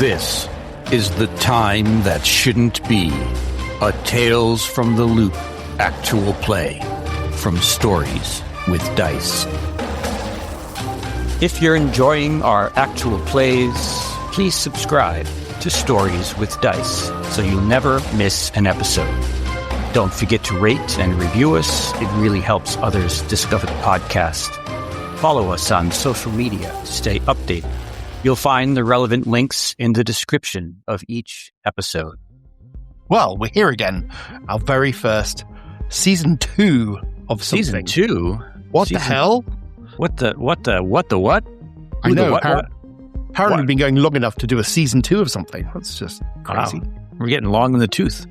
This is the time that shouldn't be. A Tales from the Loop actual play from Stories with Dice. If you're enjoying our actual plays, please subscribe to Stories with Dice so you'll never miss an episode. Don't forget to rate and review us. It really helps others discover the podcast. Follow us on social media to stay updated. You'll find the relevant links in the description of each episode. Well, we're here again. Our very first Season 2 of something. Season 2? What the hell? What the what? I know. What? Apparently we've been going long enough to do a Season 2 of something. That's just crazy. Wow. We're getting long in the tooth.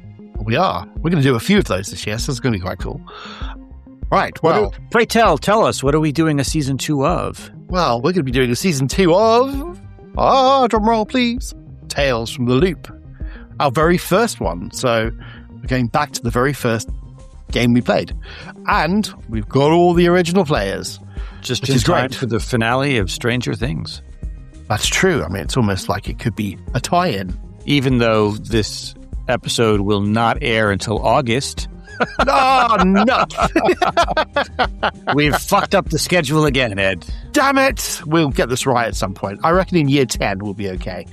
We are. We're going to do a few of those this year, so it's going to be quite cool. Right, well... Pray tell us, what are we doing a Season 2 of? Well, we're going to be doing a Season 2 of... drum roll, please. Tales from the Loop. Our very first one. So we're going back to the very first game we played. And we've got all the original players. Just which in is time great for the finale of Stranger Things. That's true. I mean, it's almost like it could be a tie-in. Even though this episode will not air until August. Oh, no. We've fucked up the schedule again, Ed. Damn it. We'll get this right at some point. I reckon in year 10 we'll be okay.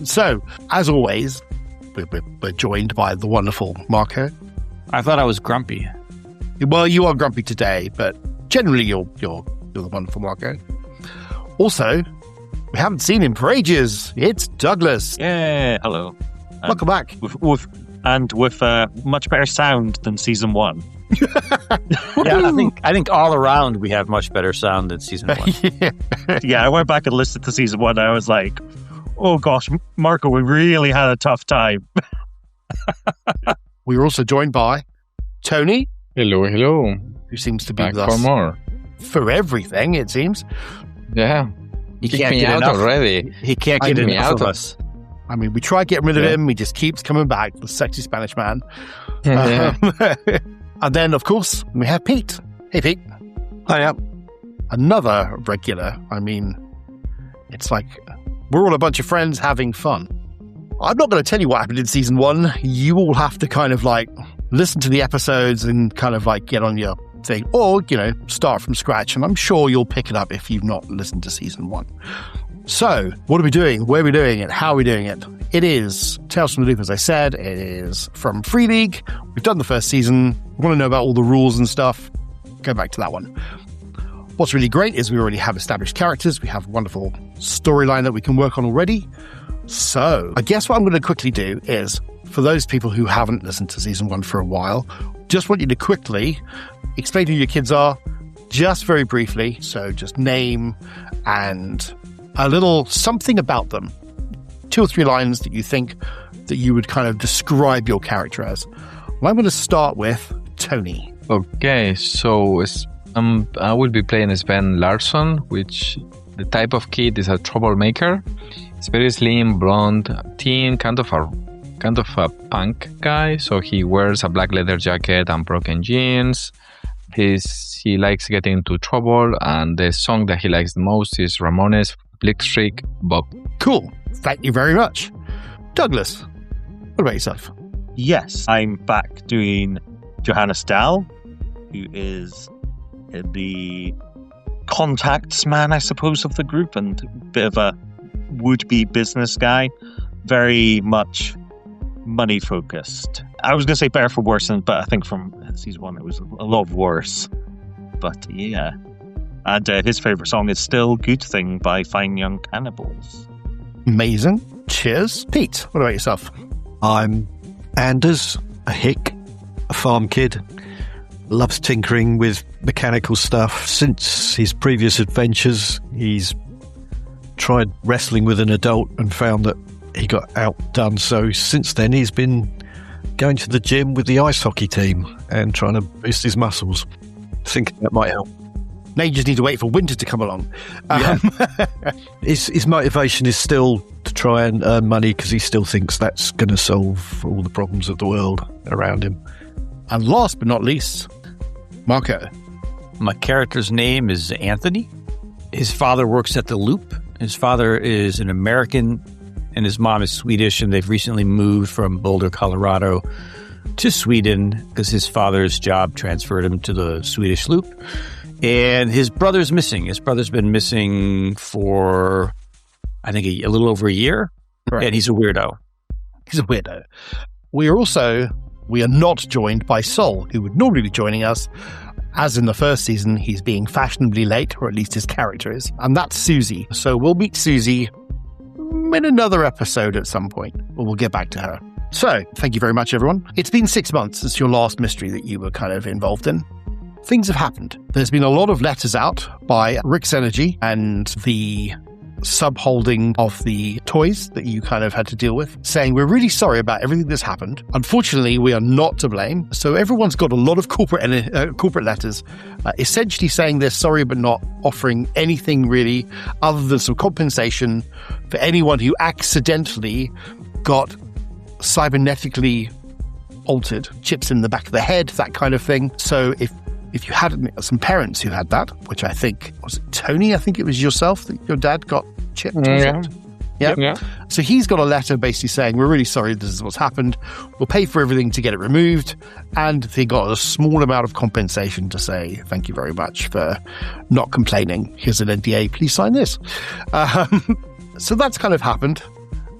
So, as always, we're joined by the wonderful Marco. I thought I was grumpy. Well, you are grumpy today, but generally you're the wonderful Marco. Also, we haven't seen him for ages. It's Douglas. Yeah, hello. Welcome back. With much better sound than Season 1. Yeah, I think all around we have much better sound than Season 1. Yeah, I went back and listened to Season 1 and I was like, oh gosh, Marco, we really had a tough time. We were also joined by Tony. Hello. Who seems to be Back with us for more. for everything, it seems. Yeah. He Kick can't me get out enough. already. He can't get Kick me enough out of us. I mean, we try getting rid of Yeah. him. He just keeps coming back, the sexy Spanish man. Yeah. And then, of course, we have Pete. Hey, Pete. Hiya. Another regular. I mean, it's like we're all a bunch of friends having fun. I'm not going to tell you what happened in Season 1. You all have to kind of like listen to the episodes and kind of like get on your thing. Or, start from scratch. And I'm sure you'll pick it up if you've not listened to Season 1. So, what are we doing? Where are we doing it? How are we doing it? It is Tales from the Loop, as I said. It is from Free League. We've done the first season. We want to know about all the rules and stuff. Go back to that one. What's really great is we already have established characters. We have a wonderful storyline that we can work on already. So, I guess what I'm going to quickly do is, for those people who haven't listened to Season 1 for a while, just want you to quickly explain who your kids are, just very briefly. So, just name and a little something about them. 2 or 3 lines that you think that you would kind of describe your character as. Well, I'm going to start with Tony. Okay, so I will be playing Sven Larsson, which the type of kid is a troublemaker. He's very slim, blonde, teen, kind of a punk guy. So he wears a black leather jacket and broken jeans. He likes getting into trouble, and the song that he likes the most is Ramones' Blitzkrieg Bob. Cool. Thank you very much. Douglas, what about yourself? Yes, I'm back doing Johannes Dahl, who is the contacts man, I suppose, of the group, and a bit of a would-be business guy. Very much money-focused. I was going to say better for worse, but I think from Season 1 it was a lot worse. But yeah. And his favourite song is still Good Thing by Fine Young Cannibals. Amazing. Cheers. Pete, what about yourself? I'm Anders, a hick, a farm kid, loves tinkering with mechanical stuff. Since his previous adventures, he's tried wrestling with an adult and found that he got outdone. So since then, he's been going to the gym with the ice hockey team and trying to boost his muscles. I think that might help. Now you just need to wait for winter to come along. His motivation is still to try and earn money because he still thinks that's going to solve all the problems of the world around him. And last but not least, Marco. My character's name is Anthony. His father works at the Loop, His father is an American and his mom is Swedish, and they've recently moved from Boulder, Colorado to Sweden because his father's job transferred him to the Swedish Loop. And his brother's missing. His brother's been missing for, I think, a little over a year. Right. And he's a weirdo. He's a weirdo. We are not joined by Sol, who would normally be joining us. As in the first season, he's being fashionably late, or at least his character is. And that's Susie. So we'll meet Susie in another episode at some point, or we'll get back to her. So, thank you very much, everyone. It's been 6 months since your last mystery that you were kind of involved in. Things have happened. There's been a lot of letters out by Rick's Energy and the sub-holding of the toys that you kind of had to deal with, saying, we're really sorry about everything that's happened. Unfortunately, we are not to blame. So everyone's got a lot of corporate letters, essentially saying they're sorry but not offering anything really other than some compensation for anyone who accidentally got cybernetically altered, chips in the back of the head, that kind of thing. So if you had some parents who had that, which I think, was it Tony? I think it was yourself that your dad got chipped. Yeah. So he's got a letter basically saying, we're really sorry, this is what's happened. We'll pay for everything to get it removed. And they got a small amount of compensation to say, thank you very much for not complaining. Here's an NDA, please sign this. So that's kind of happened.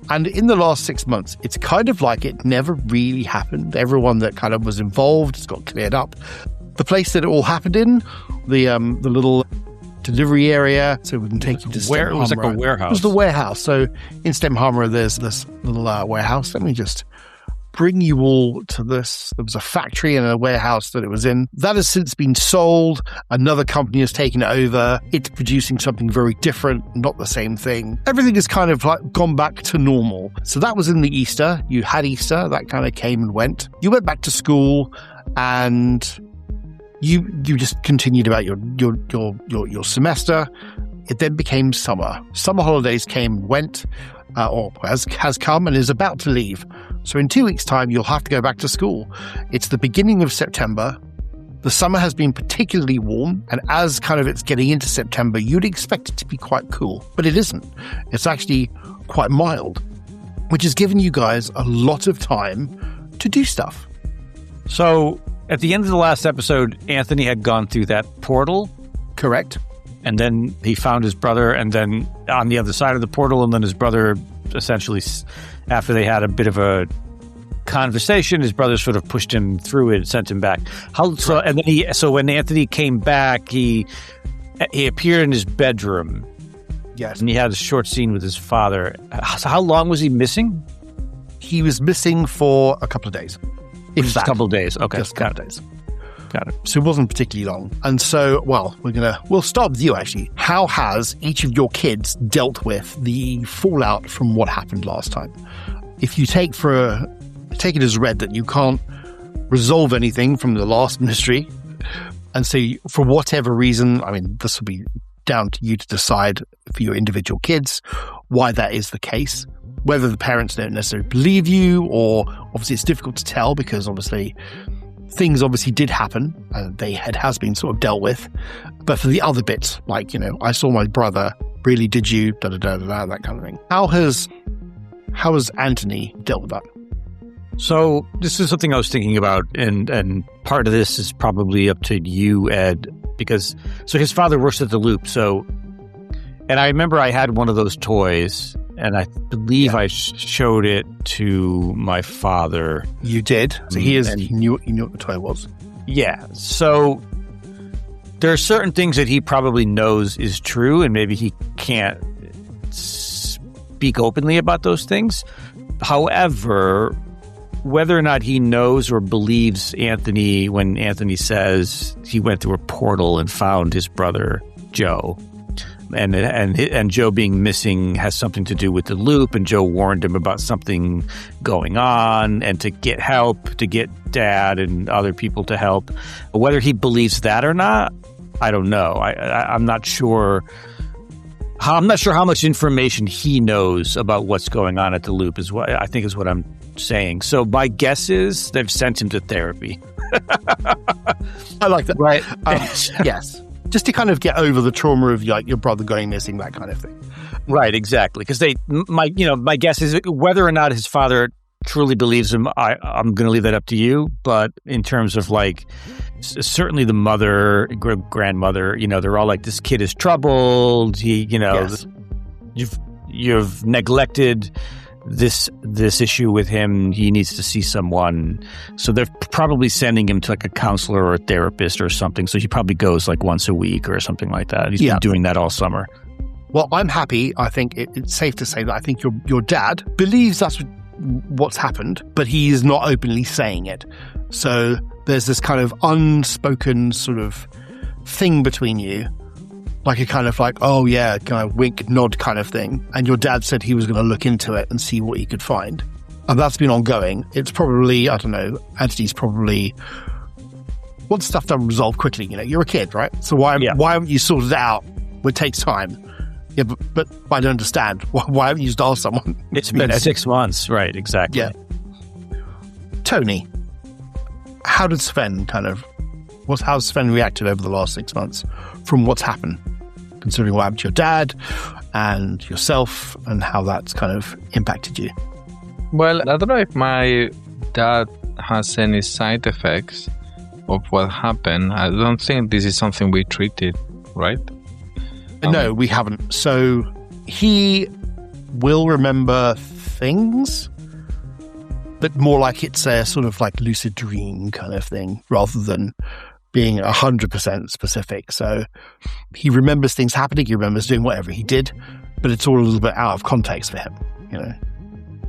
And in the last 6 months, it's kind of like it never really happened. Everyone that kind of was involved has got cleared up. The place that it all happened in, the little delivery area, so we can take you to Stemhammer. It was like a warehouse. It was the warehouse. So in Stemhammer, there's this little warehouse. Let me just bring you all to this. There was a factory and a warehouse that it was in. That has since been sold. Another company has taken it over. It's producing something very different, not the same thing. Everything has kind of like gone back to normal. So that was in the Easter. You had Easter. That kind of came and went. You went back to school and you just continued about your semester. It then became summer. Summer holidays came and went, or has come and is about to leave. So in 2 weeks' time, you'll have to go back to school. It's the beginning of September. The summer has been particularly warm, and as kind of it's getting into September, you'd expect it to be quite cool, but it isn't. It's actually quite mild, which has given you guys a lot of time to do stuff. So at the end of the last episode, Anthony had gone through that portal. Correct. And then he found his brother, and then on the other side of the portal, and then his brother essentially, after they had a bit of a conversation, his brother sort of pushed him through it and sent him back. So when Anthony came back, he appeared in his bedroom. Yes. And he had a short scene with his father. So how long was he missing? He was missing for a couple of days. Just a couple of days. Okay. Just a couple of days. Got it. So it wasn't particularly long. And so, well, we'll start with you actually. How has each of your kids dealt with the fallout from what happened last time? If you take it as read that you can't resolve anything from the last mystery, and so for whatever reason, I mean, this will be down to you to decide for your individual kids why that is the case. Whether the parents don't necessarily believe you, or obviously it's difficult to tell because obviously things obviously did happen and it has been sort of dealt with. But for the other bits, like, I saw my brother, really did you, that kind of thing. How has Anthony dealt with that? So this is something I was thinking about, and part of this is probably up to you, Ed, because his father works at the Loop. And I remember I had one of those toys, and I believe I showed it to my father. You did. So he knew what the toy was. Yeah. So there are certain things that he probably knows is true, and maybe he can't speak openly about those things. However, whether or not he knows or believes Anthony when Anthony says he went through a portal and found his brother Joe, and Joe being missing has something to do with the Loop, and Joe warned him about something going on and to get help, to get Dad and other people to help. Whether he believes that or not, I don't know. I'm not sure. I'm not sure how much information he knows about what's going on at the Loop is what I'm saying. So my guess is they've sent him to therapy. I like that. Right. Yes. just to kind of get over the trauma of like your brother going missing, that kind of thing. Right, exactly. Because my guess is whether or not his father truly believes him, I'm going to leave that up to you. But in terms of like, certainly the mother, grandmother, they're all like, this kid is troubled. He, Yes. you've neglected this issue with him. He needs to see someone. So they're probably sending him to like a counselor or a therapist or something. So he probably goes like once a week or something like that. He's been doing that all summer. Well, I'm happy. I think it's safe to say that I think your dad believes that's what's happened, but he is not openly saying it. So there's this kind of unspoken sort of thing between you, like a kind of like, oh yeah, kind of wink, nod kind of thing. And your dad said he was going to look into it and see what he could find. And that's been ongoing. It's probably, I don't know, Anthony's probably wants stuff done resolved quickly. You're a kid, right? So why haven't you sorted it out? It takes time. Yeah, but I don't understand. Why haven't you just asked someone? It's been 6 months. Right, exactly. Yeah. Tony, how did Sven how's Sven reacted over the last 6 months from what's happened, considering what happened to your dad and yourself and how that's kind of impacted you? Well, I don't know if my dad has any side effects of what happened. I don't think this is something we treated, right? No, we haven't. So he will remember things, but more like it's a sort of like lucid dream kind of thing rather than being 100% specific. So he remembers things happening, he remembers doing whatever he did, but it's all a little bit out of context for him,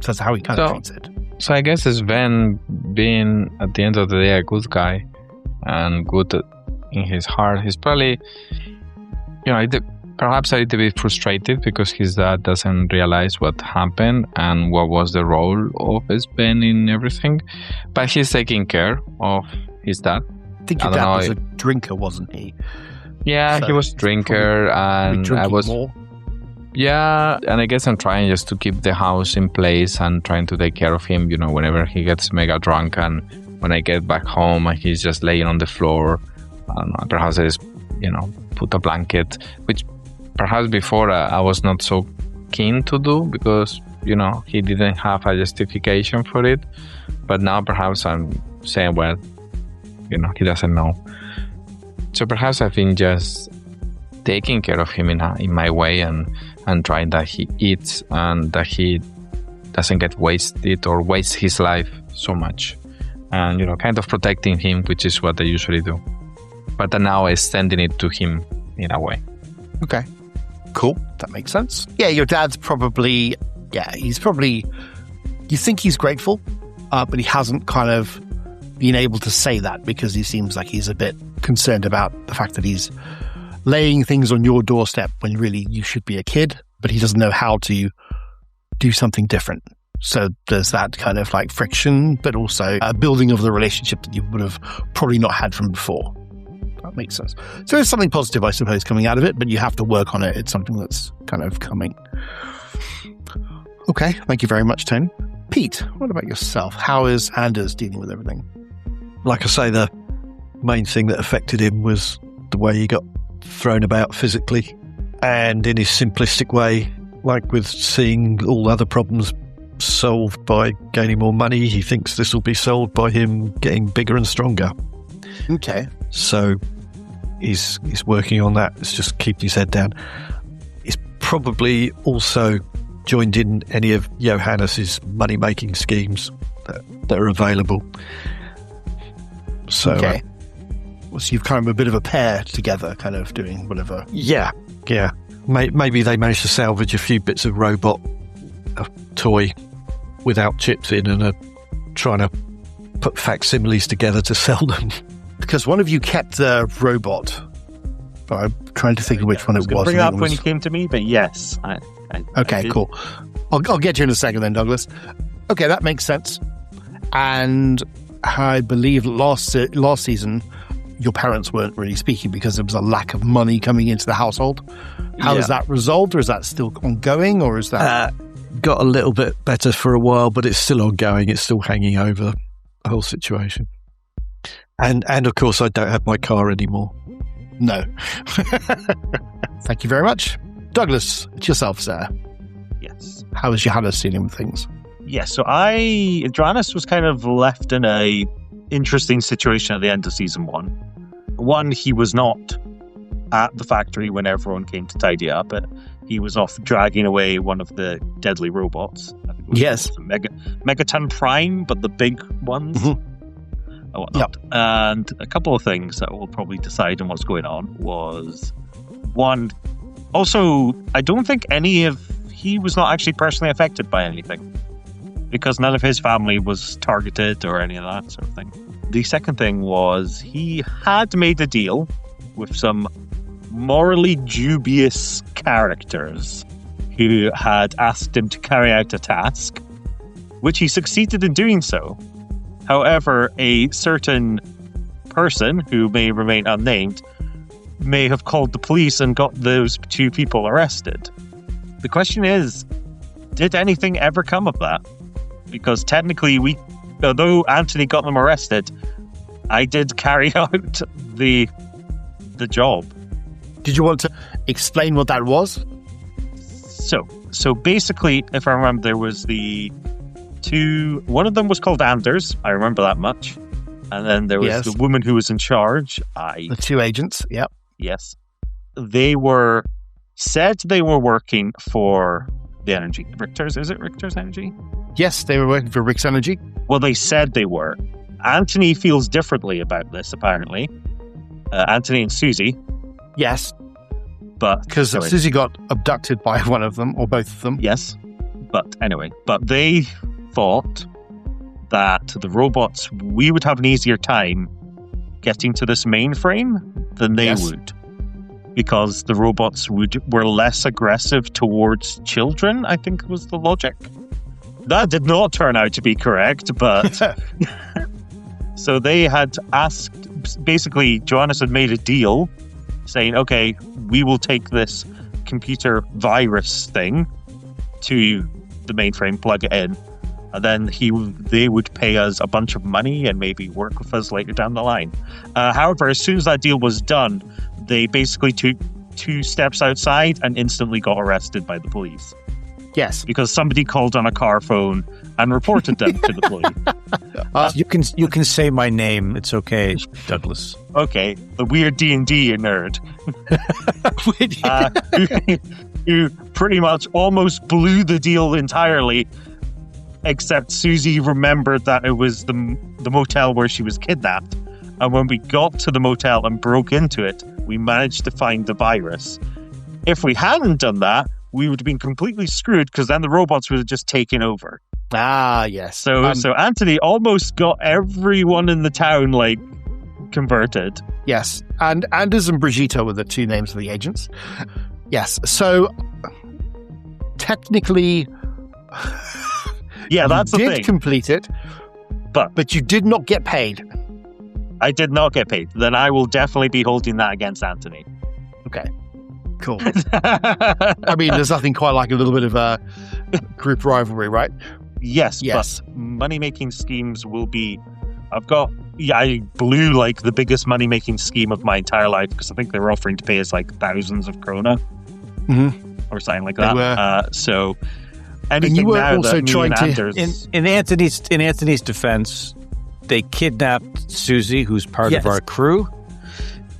So that's how he kind of treats it. So I guess Sven, being at the end of the day a good guy and good in his heart, he's probably, perhaps a little bit frustrated because his dad doesn't realize what happened and what was the role of Sven in everything. But he's taking care of his dad. I think your dad was a drinker, wasn't he? Yeah, so he was a drinker, and I was more. Yeah, and I guess I'm trying just to keep the house in place and trying to take care of him, whenever he gets mega drunk, and when I get back home and he's just laying on the floor, perhaps I just, put a blanket, which perhaps before I was not so keen to do because, he didn't have a justification for it. But now perhaps I'm saying, well, he doesn't know. So perhaps I've been just taking care of him in my way and trying that he eats and that he doesn't get wasted or waste his life so much. And, kind of protecting him, which is what I usually do. But now extending it to him in a way. Okay. Cool. That makes sense. Yeah, your dad's probably, you think he's grateful, but he hasn't kind of been able to say that because he seems like he's a bit concerned about the fact that he's laying things on your doorstep when really you should be a kid, but he doesn't know how to do something different. So there's that kind of like friction, but also a building of the relationship that you would have probably not had from before. That makes sense. So there's something positive, I suppose, coming out of it, but you have to work on it. It's something that's kind of coming. Okay, thank you very much, Tony. Pete, what about yourself? How is Anders dealing with everything? Like I say, the main thing that affected him was the way he got thrown about physically, and in his simplistic way, like with seeing all other problems solved by gaining more money, he thinks this will be solved by him getting bigger and stronger. Okay. So he's working on that. It's just keeping his head down. He's probably also joined in any of Johannes's money-making schemes that are available. So, okay. So you've kind of a bit of a pair together, kind of doing whatever. Yeah. Maybe they managed to salvage a few bits of robot, a toy without chips in, and are trying to put facsimiles together to sell them. Because one of you kept the robot. But I'm trying to think of which one it was. Bring it up when you came to me, but yes. Okay, cool. I'll get you in a second then, Douglas. Okay, that makes sense. And I believe last season, your parents weren't really speaking because there was a lack of money coming into the household. How is that resolved, or is that still ongoing, or is that... got a little bit better for a while, but it's still ongoing. It's still hanging over the whole situation. And of course, I don't have my car anymore. No. Thank you very much. Douglas, it's yourself, sir. Yes. How is Johannes dealing with things? Yes, so Johannes was kind of left in a interesting situation at the end of season 1. One, he was not at the factory when everyone came to tidy up. He was off dragging away one of the deadly robots. I think it was Yes. Megaton Prime, but the big ones. And whatnot. And a couple of things that will probably decide on what's going on was, one, also, I don't think he was not actually personally affected by anything, because none of his family was targeted or any of that sort of thing. The second thing was he had made a deal with some morally dubious characters who had asked him to carry out a task, which he succeeded in doing so. However, a certain person, who may remain unnamed, may have called the police and got those 2 people arrested. The question is, did anything ever come of that? Because technically, although Anthony got them arrested, I did carry out the job. Did you want to explain what that was? So basically, if I remember, there was the 2. One of them was called Anders. I remember that much. And then there was the woman who was in charge. The 2 agents. Yep. Yes. They were working for the energy. Richter's. Is it Richter's Energy? Yes, they were working for Rick's Energy. Well, they said they were. Anthony feels differently about this, apparently. Anthony and Susie. Yes. But because Susie got abducted by one of them, or both of them. Yes. But anyway, they thought that the robots, we would have an easier time getting to this mainframe than they would. Because the robots were less aggressive towards children, I think was the logic. That did not turn out to be correct, but... So they had asked... Basically, Johannes had made a deal saying, okay, we will take this computer virus thing to the mainframe, plug it in, and then they would pay us a bunch of money and maybe work with us later down the line. However, as soon as that deal was done, they basically took 2 steps outside and instantly got arrested by the police. Yes. Because somebody called on a car phone and reported them to the police. You can say my name. It's okay, Douglas. Okay, the weird D&D nerd. Who pretty much almost blew the deal entirely, except Susie remembered that it was the motel where she was kidnapped. And when we got to the motel and broke into it, we managed to find the virus. If we hadn't done that, we would have been completely screwed, because then the robots would have just taken over. Ah, yes. So Anthony almost got everyone in the town, converted. Yes. And Anders and Brigitte were the 2 names of the agents. Yes. So, technically... Yeah, that's the thing. You did complete it, but you did not get paid. I did not get paid. Then I will definitely be holding that against Anthony. Okay. Cool. I mean, there's nothing quite like a little bit of a group rivalry, right? Yes. But money-making schemes will be... I blew the biggest money-making scheme of my entire life, because I think they were offering to pay us thousands of krona. Mm-hmm. Or something like that. So anything and you were now also that trying to... Anders... In Anthony's defense, they kidnapped Susie, who's part of our crew,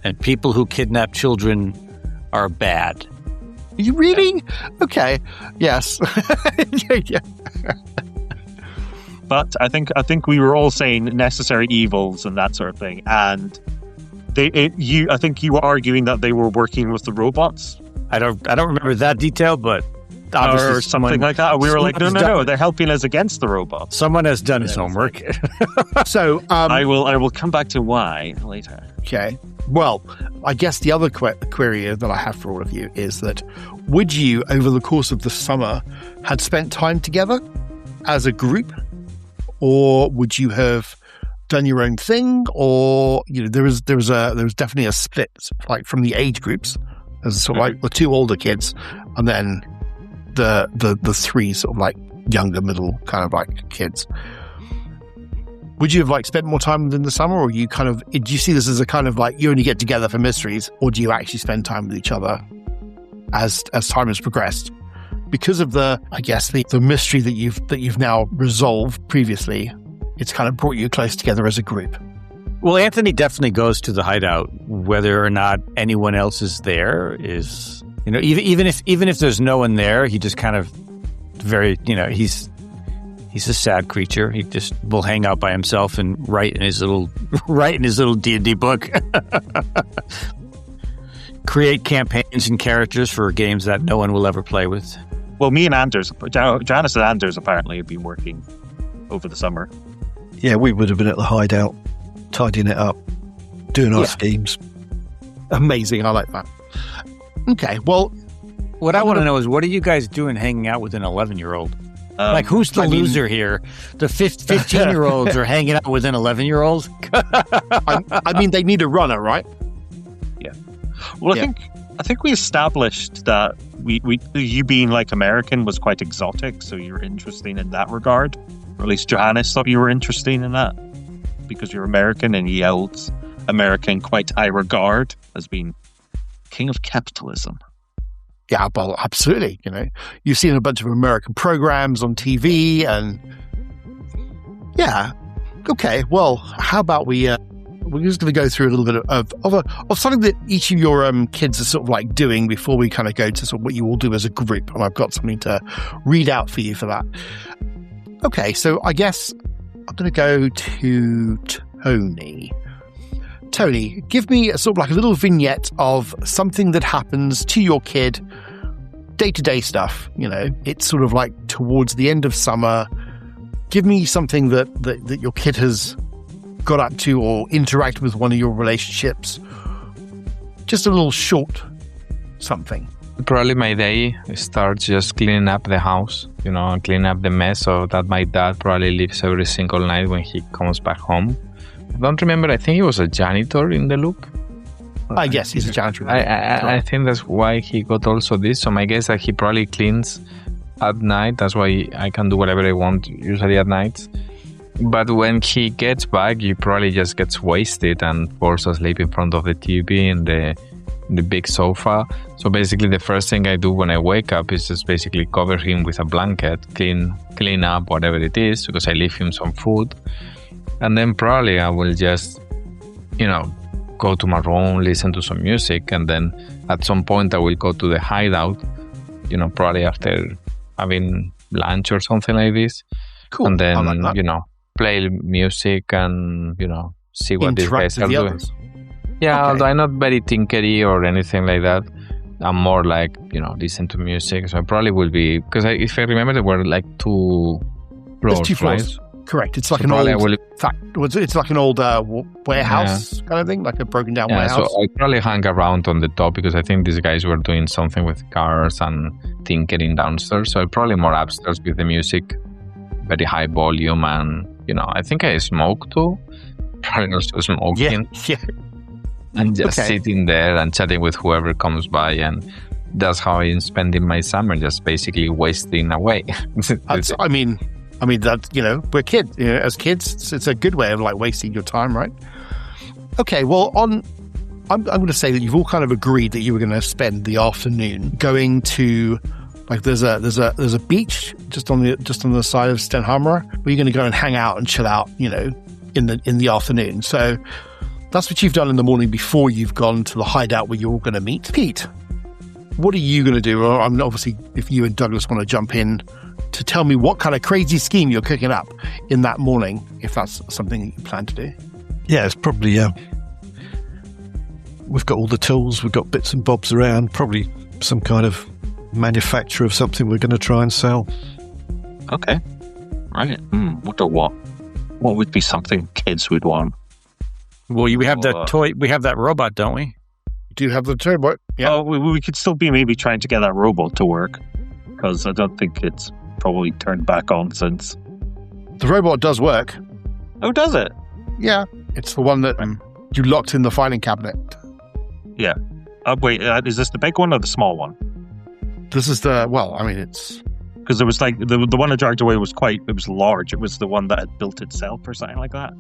and people who kidnap children are bad. You really? Okay. Yes. Yeah. But I think we were all saying necessary evils and that sort of thing, and I think you were arguing that they were working with the robots. I don't remember that detail, but obviously or something like that. We were like, no, they're helping us against the robots. Someone has done his homework. So I will come back to why later. Okay. Well, I guess the other query that I have for all of you is that would you, over the course of the summer, had spent time together as a group, or would you have done your own thing? Or there was definitely a split, from the age groups. There's sort of the 2 older kids, and then the 3 sort of younger, middle kind of kids. Would you have like spent more time with them in the summer, or do you see this as a kind of like you only get together for mysteries, or do you actually spend time with each other as time has progressed? Because of the mystery that you've now resolved previously, it's kind of brought you close together as a group. Well, Anthony definitely goes to the hideout, whether or not anyone else is there. Is even if there's no one there, he just kind of he's a sad creature. He just will hang out by himself and write in his little D&D book. Create campaigns and characters for games that no one will ever play with. Well, me and Anders, Johannes and Anders apparently have been working over the summer. Yeah, we would have been at the hideout, tidying it up, doing our schemes. Amazing, I like that. Okay, well, what I want to know is, what are you guys doing hanging out with an 11-year-old? Like, who's the loser here? The 15-year-olds are hanging out with an 11-year-old? I mean, they need a runner, right? Yeah. Well, I think we established that you being like American was quite exotic, so you're interesting in that regard. Or at least Johannes thought you were interesting in that, because you're American and he holds America in quite high regard as being king of capitalism. Yeah, well, absolutely. You've seen a bunch of American programs on TV, and yeah. Okay, well, how about we're just going to go through a little bit of something that each of your kids are sort of like doing before we kind of go to sort of what you all do as a group, and I've got something to read out for you for that. Okay, so I guess I'm going to go to Tony. Tony, give me a sort of like a little vignette of something that happens to your kid, day-to-day stuff. It's sort of like towards the end of summer. Give me something that your kid has got up to or interacted with one of your relationships. Just a little short something. Probably my day starts just cleaning up the house, cleaning up the mess that my dad probably leaves every single night when he comes back home. I don't remember. I think he was a janitor in the loop. I guess he's a janitor. I think that's why he got also this. So my guess that he probably cleans at night. That's why I can do whatever I want usually at night. But when he gets back, he probably just gets wasted and forced to sleep in front of the TV in the big sofa. So basically the first thing I do when I wake up is just basically cover him with a blanket, clean up whatever it is, because I leave him some food. And then probably I will just, go to my room, listen to some music, and then at some point I will go to the hideout, probably after having lunch or something like this. Cool. And then, play music and, see what these guys are doing. Others. Yeah, Okay. although I'm not very tinkery or anything like that. I'm more like, listen to music. So I probably will be, because if I remember, there were like 2 floors, There's 2 floors. right? Correct. It's like So an probably old I will- it's like an old warehouse kind of thing, like a broken down Yeah, warehouse. so I probably hang around on the top because I think these guys were doing something with cars and tinkering downstairs. So probably more upstairs with the music, very high volume, and I think I smoke too. Probably also smoking. Yeah. And just Okay. sitting there and chatting with whoever comes by, and that's how I'm spending my summer, just basically wasting away. I mean that we're kids. As kids, it's a good way of like wasting your time, right? Okay, well, I'm going to say that you've all kind of agreed that you were going to spend the afternoon going to, like, there's a beach just on the side of Stenhammer where you're going to go and hang out and chill out, in the afternoon. So that's what you've done in the morning before you've gone to the hideout where you're all going to meet. Pete, what are you going to do? Or obviously, if you and Douglas want to jump in to tell me what kind of crazy scheme you're cooking up in that morning, if that's something that you plan to do. Yeah, it's probably, we've got all the tools, we've got bits and bobs around, probably some kind of manufacture of something we're going to try and sell. Okay. Right. Wonder what would be something kids would want. Well, we have that toy. We have that robot, don't we? Do you have the turbo? Yeah. Oh, we could still be maybe trying to get that robot to work, because I don't think it's probably turned back on since. The robot does work. Oh, does it? Yeah. It's the one that you locked in the filing cabinet. Yeah. Wait, is this the big one or the small one? This is it's... Because because there was like the one I dragged away was large. It was the one that had built itself or something like that.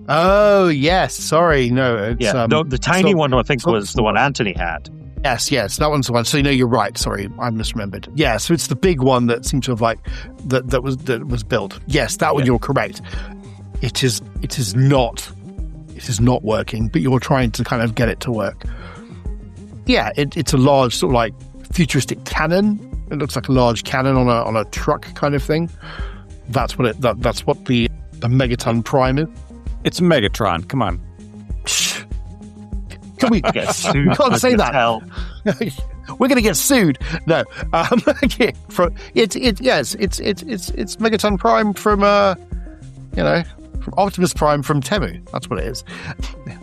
Oh yes, sorry, no, it's, the tiny one I think was the one Anthony had. Yes, that one's the one. So you're right. Sorry, I misremembered. Yeah, so it's the big one that seems to have like that was built. Yes, that one. You're correct. It is not working, but you're trying to kind of get it to work. Yeah, it's a large sort of like futuristic cannon. It looks like a large cannon on a truck kind of thing. That's what the Megaton Prime is. It's Megatron. Come on. Can we get sued? You can't say that. Hell. We're going to get sued. No, it's Megaton Prime from from Optimus Prime from Temu. That's what it is.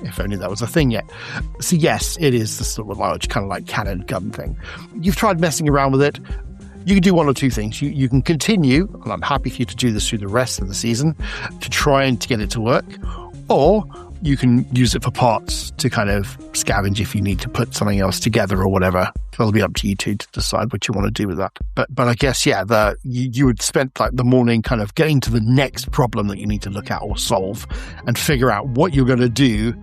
If only that was a thing yet. So yes, it is the sort of large kind of like cannon gun thing. You've tried messing around with it. You can do one or two things. You can continue, and I'm happy for you to do this through the rest of the season, to try and to get it to work, or you can use it for parts to kind of scavenge if you need to put something else together or whatever. It'll be up to you two to decide what you want to do with that. But I guess, yeah, you would spend like the morning kind of getting to the next problem that you need to look at or solve and figure out what you're going to do.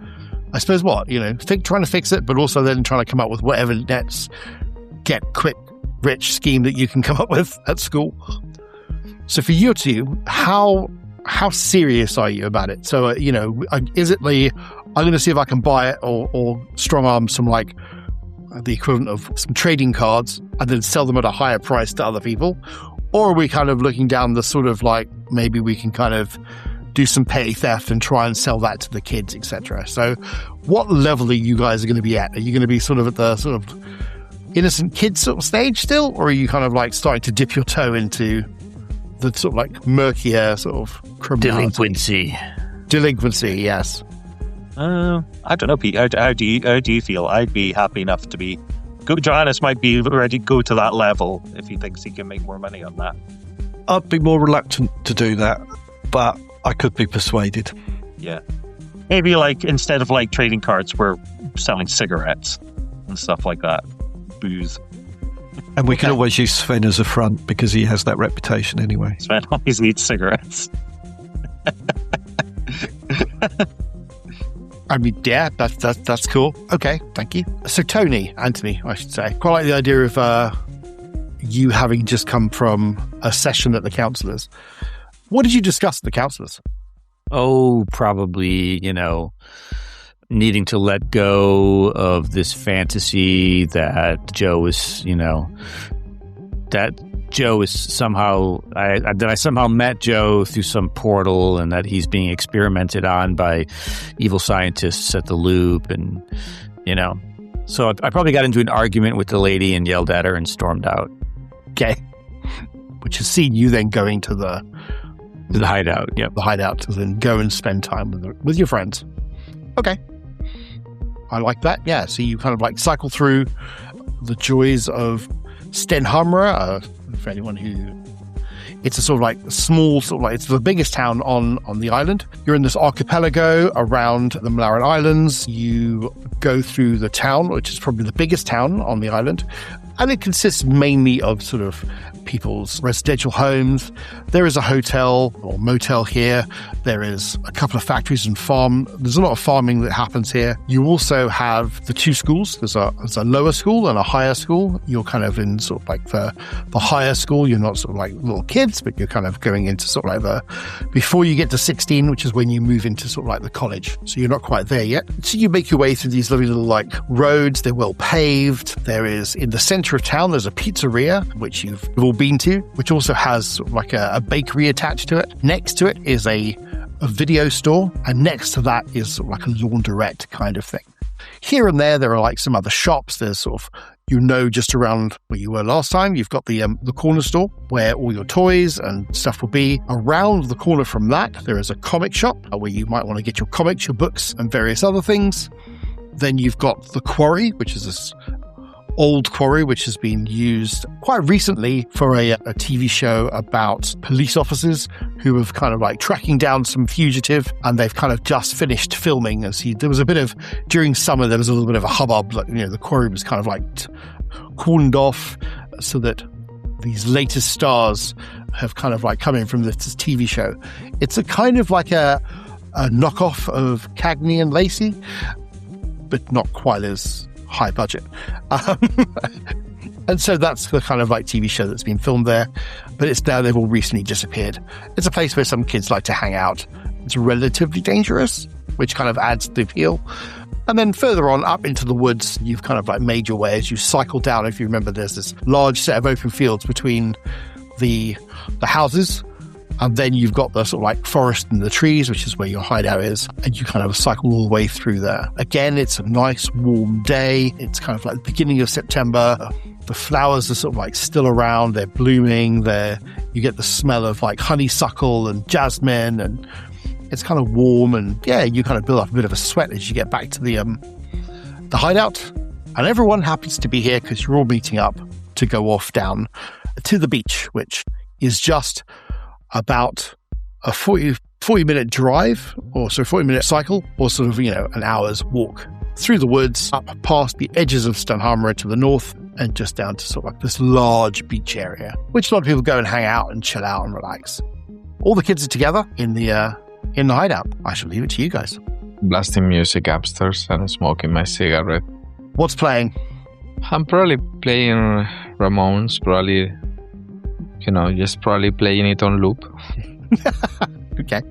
I suppose trying to fix it, but also then trying to come up with whatever next get quick rich scheme that you can come up with at school. So for you two, how serious are you about it? So, is it I'm going to see if I can buy it or strong arm some like the equivalent of some trading cards and then sell them at a higher price to other people? Or are we kind of looking down the sort of like, maybe we can kind of do some petty theft and try and sell that to the kids, etc. So what level are you guys going to be at? Are you going to be sort of at the sort of innocent kid sort of stage still? Or are you kind of like starting to dip your toe into the sort of like murkier sort of criminality? Delinquency, yes. I don't know, Pete. How do you feel? I'd be happy enough to be. Johannes might be ready to go to that level if he thinks he can make more money on that. I'd be more reluctant to do that, but I could be persuaded. Yeah. Maybe like instead of like trading cards, we're selling cigarettes and stuff like that. Booze. And we can always use Sven as a front because he has that reputation anyway. Sven always needs cigarettes. I mean, yeah, that's cool. Okay, thank you. So Anthony, I should say. Quite like the idea of you having just come from a session at the councillors. What did you discuss at the councillors? Oh, probably, needing to let go of this fantasy that Joe is somehow, I somehow met Joe through some portal and that he's being experimented on by evil scientists at the Loop. And, so I probably got into an argument with the lady and yelled at her and stormed out. Okay. Which has seen you then going to the hideout. Yep. The hideout to then go and spend time with your friends. Okay. I like that. Yeah. So you kind of like cycle through the joys of Stenhamra. For anyone who, it's a sort of like small, sort of like it's the biggest town on the island. You're in this archipelago around the Malaran Islands. You go through the town, which is probably the biggest town on the island, and it consists mainly of sort of people's residential homes. There is a hotel or motel here. There is a couple of factories and farm. There's a lot of farming that happens here. You also have the two schools. There's a lower school and a higher school. You're kind of in sort of like the higher school. You're not sort of like little kids, but you're kind of going into sort of like before you get to 16, which is when you move into sort of like the college. So you're not quite there yet. So you make your way through these lovely little like roads. They're well paved. There is, in the center of town, there's a pizzeria, which you've all been to, which also has sort of like a bakery attached to it. Next to it is a video store, and next to that is sort of like a laundrette kind of thing. Here and there are like some other shops. There's sort of, just around where you were last time, you've got the corner store where all your toys and stuff will be. Around the corner from that, there is a comic shop where you might want to get your comics, your books, and various other things. Then you've got the quarry, which is this old quarry which has been used quite recently for a TV show about police officers who have kind of like tracking down some fugitive, and they've kind of just finished filming. And there was a bit of, during summer there was a little bit of a hubbub, like, the quarry was kind of like cordoned off so that these latest stars have kind of like come in from this TV show. It's a kind of like a knockoff of Cagney and Lacey, but not quite as high budget. And so that's the kind of like TV show that's been filmed there. But it's now they've all recently disappeared. It's a place where some kids like to hang out. It's relatively dangerous, which kind of adds to the appeal. And then further on up into the woods, you've kind of like made your way as you cycle down. If you remember, there's this large set of open fields between the houses. And then you've got the sort of like forest and the trees, which is where your hideout is. And you kind of cycle all the way through there. Again, it's a nice warm day. It's kind of like the beginning of September. The flowers are sort of like still around. They're blooming. You get the smell of like honeysuckle and jasmine, and it's kind of warm. And yeah, you kind of build up a bit of a sweat as you get back to the hideout. And everyone happens to be here because you're all meeting up to go off down to the beach, which is just about a 40-minute drive, or so 40-minute cycle, or sort of, an hour's walk through the woods, up past the edges of Stanhamra to the north, and just down to sort of like this large beach area, which a lot of people go and hang out and chill out and relax. All the kids are together in the hideout. I shall leave it to you guys. Blasting music upstairs and smoking my cigarette. What's playing? I'm probably playing Ramones, probably, just probably playing it on loop. Okay.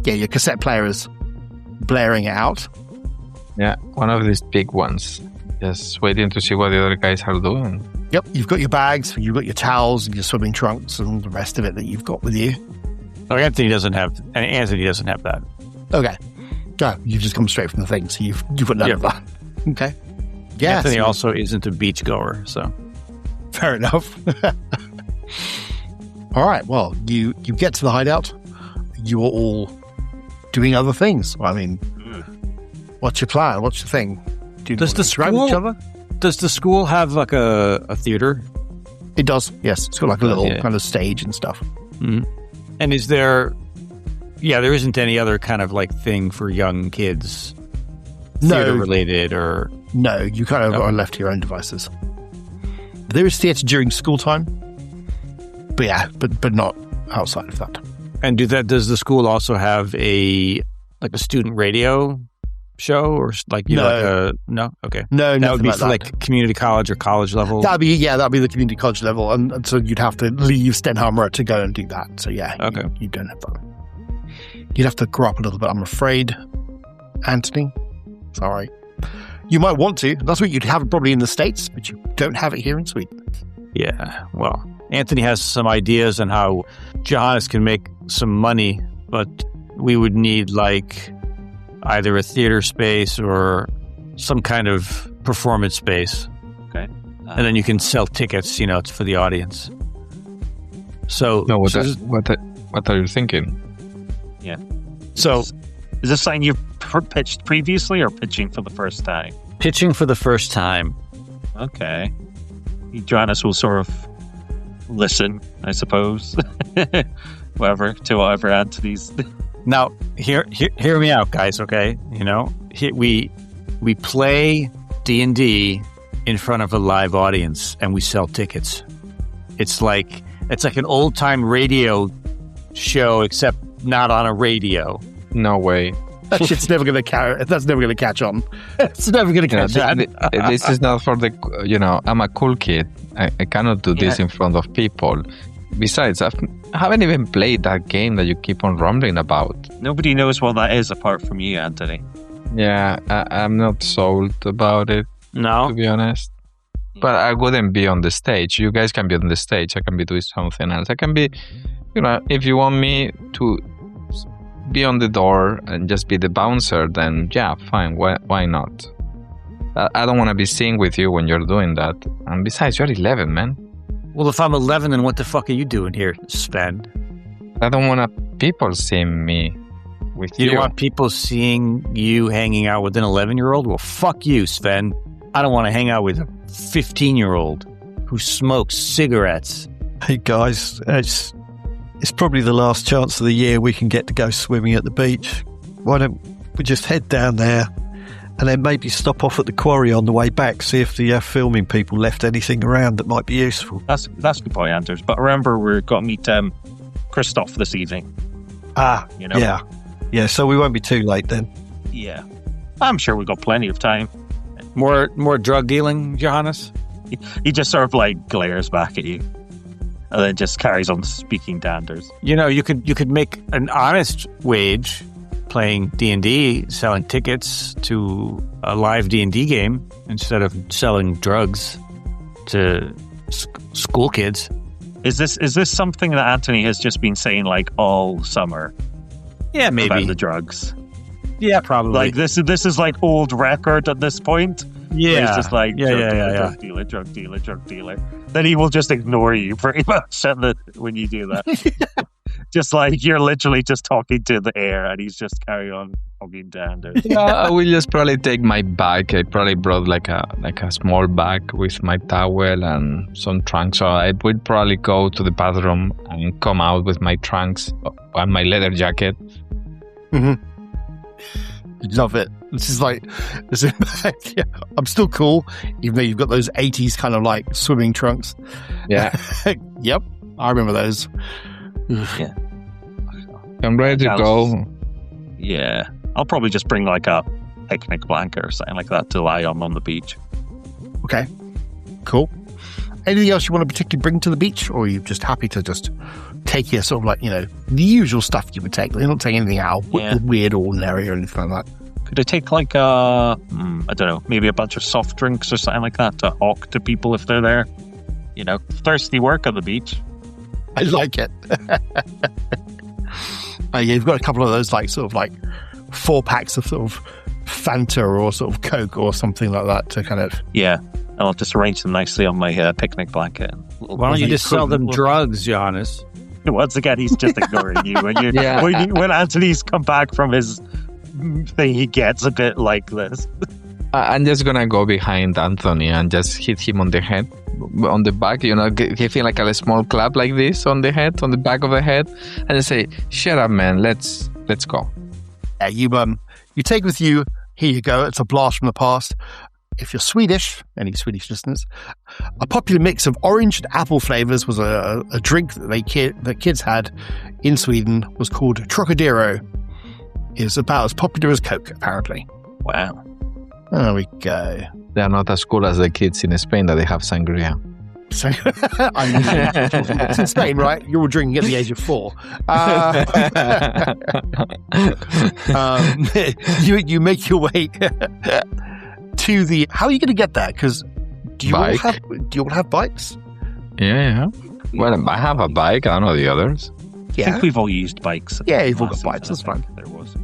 Yeah, your cassette player is blaring it out. Yeah, one of these big ones. Just waiting to see what the other guys are doing. Yep, you've got your bags, you've got your towels, and your swimming trunks, and the rest of it that you've got with you. Oh, Anthony doesn't have that. Okay. Yeah, you've just come straight from the thing, so you've got none of that. Okay. Yeah. Anthony also isn't a beach goer, so. Fair enough. All right, well, you get to the hideout. You are all doing other things. I mean, what's your plan? What's your thing? Does the school have like a theater? It does, yes. It's got like a little kind of stage and stuff. Mm-hmm. And is there... Yeah, there isn't any other kind of like thing for young kids, theater related, or... No, you kind of are left to your own devices. There is theatre during school time, but yeah, but not outside of that. And does the school also have a student radio show, or like no? Okay, no, that would be like for that. Like community college or college level. That'd be the community college level, and so you'd have to leave Stenhammer to go and do that. So yeah, okay, you don't have that. You'd have to grow up a little bit, I'm afraid, Anthony. Sorry. You might want to. That's what you'd have probably in the States, but you don't have it here in Sweden. Yeah, well, Anthony has some ideas on how Johannes can make some money, but we would need like either a theater space or some kind of performance space. Okay. And then you can sell tickets, it's for the audience. So, no, what are you thinking? Yeah. So, is this something you've pitched previously or pitching for the first time? Pitching for the first time. Okay. Johannes will sort of listen, I suppose. whatever Anthony's. Now, hear me out, guys. Okay, we play D&D in front of a live audience, and we sell tickets. It's like an old time radio show, except not on a radio. No way. That shit's never going to carry. That's never going to catch on. It's never going to catch on. This is not for the. I'm a cool kid. I cannot do this in front of people. Besides, I haven't even played that game that you keep on rumbling about. Nobody knows what that is apart from you, Anthony. Yeah, I'm not sold about it. No, to be honest. But I wouldn't be on the stage. You guys can be on the stage. I can be doing something else. I can be, if you want me to be on the door and just be the bouncer, then yeah, fine. Why not? I don't want to be seen with you when you're doing that. And besides, you're 11, man. Well, if I'm 11, then what the fuck are you doing here, Sven? I don't want people seeing me with you. You don't want people seeing you hanging out with an 11-year-old? Well, fuck you, Sven. I don't want to hang out with a 15-year-old who smokes cigarettes. Hey, guys, it's probably the last chance of the year we can get to go swimming at the beach. Why don't we just head down there And then maybe stop off at the quarry on the way back, see if the filming people left anything around that might be useful. That's a good point, Anders. But remember, we're going to meet Christoph this evening. You know? Yeah, so we won't be too late then. Yeah. I'm sure we've got plenty of time. More drug dealing, Johannes? He just sort of like glares back at you. And then just carries on speaking to Anders. You know, you could make an honest wage playing D&D, selling tickets to a live D&D game instead of selling drugs to school kids. Is this something that Anthony has just been saying like all summer? Yeah, maybe. About the drugs. Yeah, probably. Like this is like old record at this point. Yeah. He's just like drug dealer. Then he will just ignore you pretty much when you do that. Just like you're literally just talking to the air and he's just carry on talking to Anders. Yeah, I will just probably take my bag. I probably brought like a small bag with my towel and some trunks. So I would probably go to the bathroom and come out with my trunks and my leather jacket. Mm-hmm. Love it. Yeah, I'm still cool, even though you've got those 80s kind of like swimming trunks. Yeah. Yep, I remember those. Yeah. I'm ready to go. Yeah. I'll probably just bring like a picnic blanket or something like that to lie on the beach. Okay, cool. Anything else you want to particularly bring to the beach, or are you just happy to just take your sort of like, you know, the usual stuff you would take? You're not taking anything out weird or ordinary or anything like that. Could I take like I don't know, maybe a bunch of soft drinks or something like that to hawk to people if they're there? You know, thirsty work on the beach. I like it. Yeah, you've got a couple of those like sort of like 4 packs of sort of Fanta or sort of Coke or something like that to kind of... Yeah, and I'll just arrange them nicely on my picnic blanket. Why don't you just sell them drugs, Johannes? Once again, he's just ignoring you. When Anthony's come back from his thing, he gets a bit like this. I'm just gonna go behind Anthony and just hit him on the head, on the back, you know, give him like a small clap like this on the head, on the back of the head, and just say, "Shut up, man. Let's go." Yeah, you take with you. Here you go. It's a blast from the past. If you're Swedish, any Swedish listeners, a popular mix of orange and apple flavors was a drink that kids had in Sweden. Was called Trocadero. Is about as popular as Coke, apparently. Wow. There we go. They are not as cool as the kids in Spain that they have sangria. So, it's in Spain, right? You're all drinking at the age of 4. You make your way to the... How are you going to get there? Because do you all have bikes? Yeah. Well, I have a bike. I don't know the others. I think we've all used bikes. Yeah, you've all got bikes. That's fine. There was.